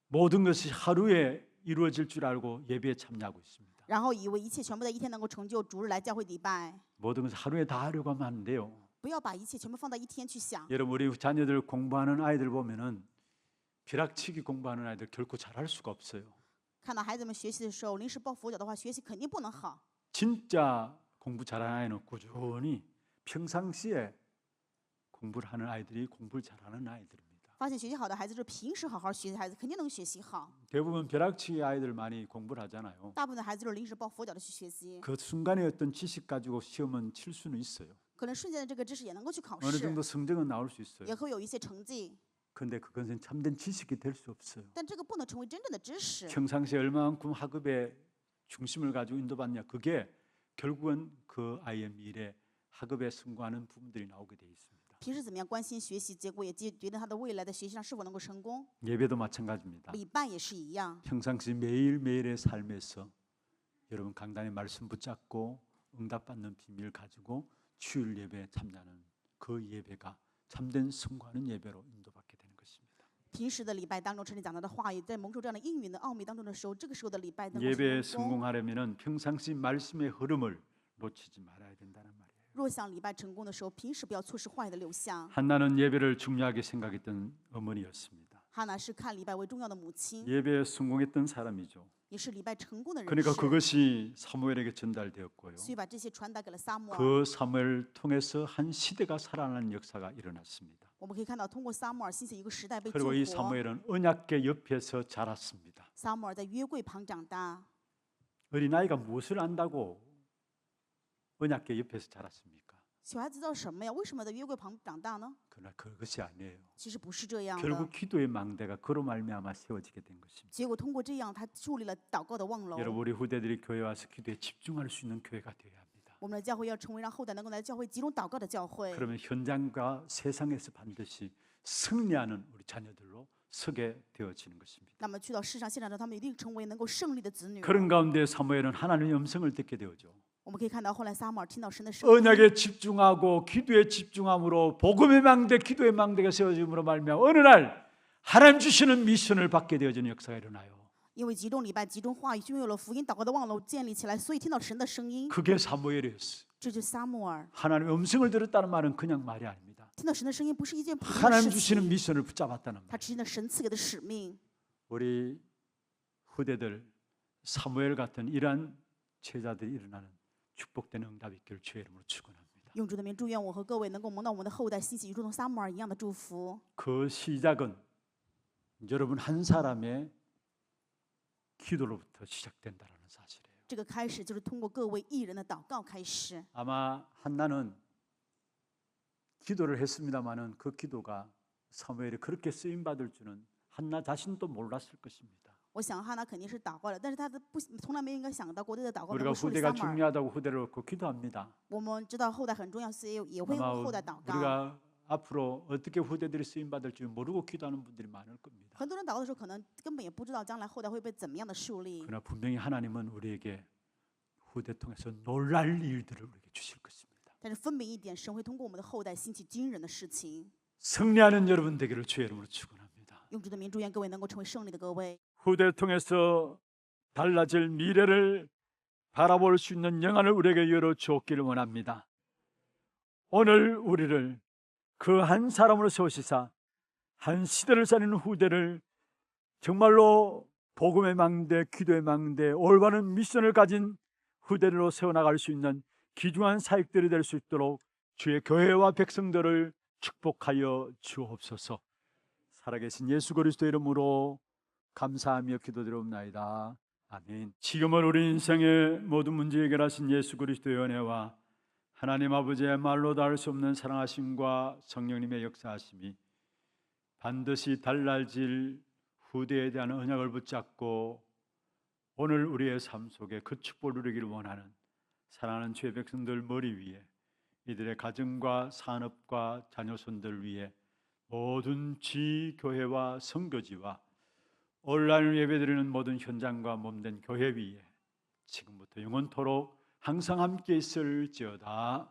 모든 것이 하루에 이루어질 줄 알고 예배에 참여하고 있습니다. 然后以为一切全部在一天能够成就，主日来教会礼拜。 모든 것을 하루에 다 하려고 하면 안 돼요. 不要把一切全部放到一天去想。 여러분 우리 자녀들 공부하는 아이들 보면은 벼락치기 공부하는 아이들 결코 잘할 수가 없어요. 看到孩子们学习的时候，临时抱佛脚的话，学习肯定不能好。 진짜 공부 잘하는 아이는 꾸준히 평상시에 공부를 하는 아이들이 공부를 잘하는 아이들입니다. 发现学习好的孩子，就是平时好好学习的孩子，肯定能学习好。 대부분 벼락치기 아이들 많이 공부를 하잖아요. 大部分的孩子就是临时抱佛脚的去学习， 그 순간에 어떤 지식 가지고 시험은 칠 수는 있어요. 可能瞬间的这个知识也能够去考 어느 试， 정도 성적은 나올 수 있어요. 也会有一些成绩， 근데 그것은 참된 지식이 될 수 없어요. 但这个不能成为真正的知识。 평상시에 얼마만큼 학업에 중심을 가지고 인도받냐, 그게 결국은 그 아이의 미래 학업에 성공하는 부분들이 나오게 돼 있습니다. 平时怎么样关心学习，结果也决定他的未来在学习上是否能够成功。 예배도 마찬가지입니다. 礼拜也是一样， 평상시 매일매일의 삶에서 여러분 강단의 말씀 붙잡고 응답받는 비밀 가지고 주일 예배에 참여하는 그 예배가 참된 성공하는 예배로 인도받게 되는 것입니다. 平时的礼拜当中，陈理讲到的话语，在蒙受这样的应允的奥秘当中的时候，这个时候的礼拜能够 예배에 成功。 성공하려면 평상시 말씀의 흐름을 놓치지 말아야 된다는 말이에요. 若想礼拜成功的时候，平时不要错失话语的流向。 한나는 예배를 중요하게 생각했던 어머니였습니다. 哈拿是看礼拜为重要的母亲， 예배에 성공했던 사람이죠. 也是礼拜成功的人 그러니까 士， 그것이 사무엘에게 전달되었고요. 所以把这些传达给了撒母耳。 그 사무엘을 통해서 한 시대가 살아나는 역사가 일어났습니다. 我们可以看到，通过撒母耳兴起一个时代被救 그리고 이 活。 사무엘은 언약궤 옆에서 자랐습니다. 撒母耳在约柜旁长大。 어린아이가 무엇을 안다고 언약궤 옆에서 자랐습니까? 小孩子知道什么呀？为什么在约柜旁长大呢？ 그러나 그것이 아니에요. 其实不是这样的。 결국 기도의 망대가 그로 말미암아 세워지게 된 것입니다. 结果通过这样，他树立了祷告的望楼。 여러분 우리 후대들이 교회 와서 기도에 집중할 수 있는 교회가 되어야 합니다. 我们的教会要成为让后代能够来教会集中祷告的教会。 그러면 현장과 세상에서 반드시 승리하는 우리 자녀들로 서게 되어지는 것입니다. 那么去到世上现场中，他们一定成为能够胜利的子女。 그런 가운데 사무엘은 하나님의 음성을 듣게 되어죠. 我们可以看到，后来撒母耳听到神的声音， 언약에 집중하고 기도에 집중함으로 복음의 망대, 기도의 망대가 세워짐으로 말미암아 어느 날 하나님 주시는 미션을 받게 되어지는 역사가 일어나요. 因为集中礼拜、集中话语，就拥有了福音祷告的望楼建立起来，所以听到神的声音， 그게 사무엘이었어요. 这就是撒母耳。 하나님의 음성을 들었다는 말은 그냥 말이 아닙니다. 听到神的声音不是一件普通的 하나님 事 주시는 情， 미션을 붙잡았다는 他 말. 执行了神赐给的使命。 우리 후대들 사무엘 같은 이러한 제자들이 일어나는 축복된 응답이 있기를 주의 이름으로 축원합니다. 用主的名祝愿我和各位能够蒙到我们的后代兴起如同撒母耳一样的祝福。 그 시작은 여러분 한 사람의 기도로부터 시작된다는 사실이에요. 这个开始就是通过各位艺人的祷告开始。 아마 한나는 기도를 했습니다마는 그 기도가 사무엘이 그렇게 쓰임 받을 줄은 한나 자신도 몰랐을 것입니다. 我想哈拿肯定是祷告了，但是他的不从来没有应该想到过这个祷告能 우리가 够树立 후대가 撒母耳。 중요하다고 후대를 놓고 기도합니다. 我们知道后代很重要，所以也会 아마 用后代祷告。 우리가 앞으로 어떻게 후대들이 쓰임 받을지 모르고 기도하는 분들이 많을 겁니다. 很多人祷告的时候，可能根本也不知道将来后代会被怎么样的树立。 그러나 분명히 하나님은 우리에게 후대 통해서 놀랄 일들을 우리에게 주실 것입니다. 但是分明一点，神会通过我们的后代兴起惊人的事情。 승리하는 여러분 되기를 주의 이름으로 축원합니다. 用主的名祝愿各位能够成为胜利的各位。 후대 통해서 달라질 미래를 바라볼 수 있는 영안을 우리에게 열어 주었기를 원합니다. 오늘 우리를 그 한 사람으로 세우시사 한 시대를 살리는 후대를 정말로 복음의 망대, 기도의 망대, 올바른 미션을 가진 후대로 세워나갈 수 있는 귀중한 사역들이 될 수 있도록 주의 교회와 백성들을 축복하여 주옵소서. 살아계신 예수 그리스도 이름으로 감사하며 기도드리옵나이다. 아멘. 지금은 우리 인생의 모든 문제 해결하신 예수 그리스도의 은혜와 하나님 아버지의 말로 다 할 수 없는 사랑하심과 성령님의 역사하심이 반드시 달라질 후대에 대한 언약을 붙잡고 오늘 우리의 삶 속에 그 축복을 누리기를 원하는 사랑하는 주의 백성들 머리 위에 이들의 가정과 산업과 자녀손들 위에 모든 지교회와 선교지와 온라인을 예배드리는 모든 현장과 몸된 교회 위에 지금부터 영원토록 항상 함께 있을지어다.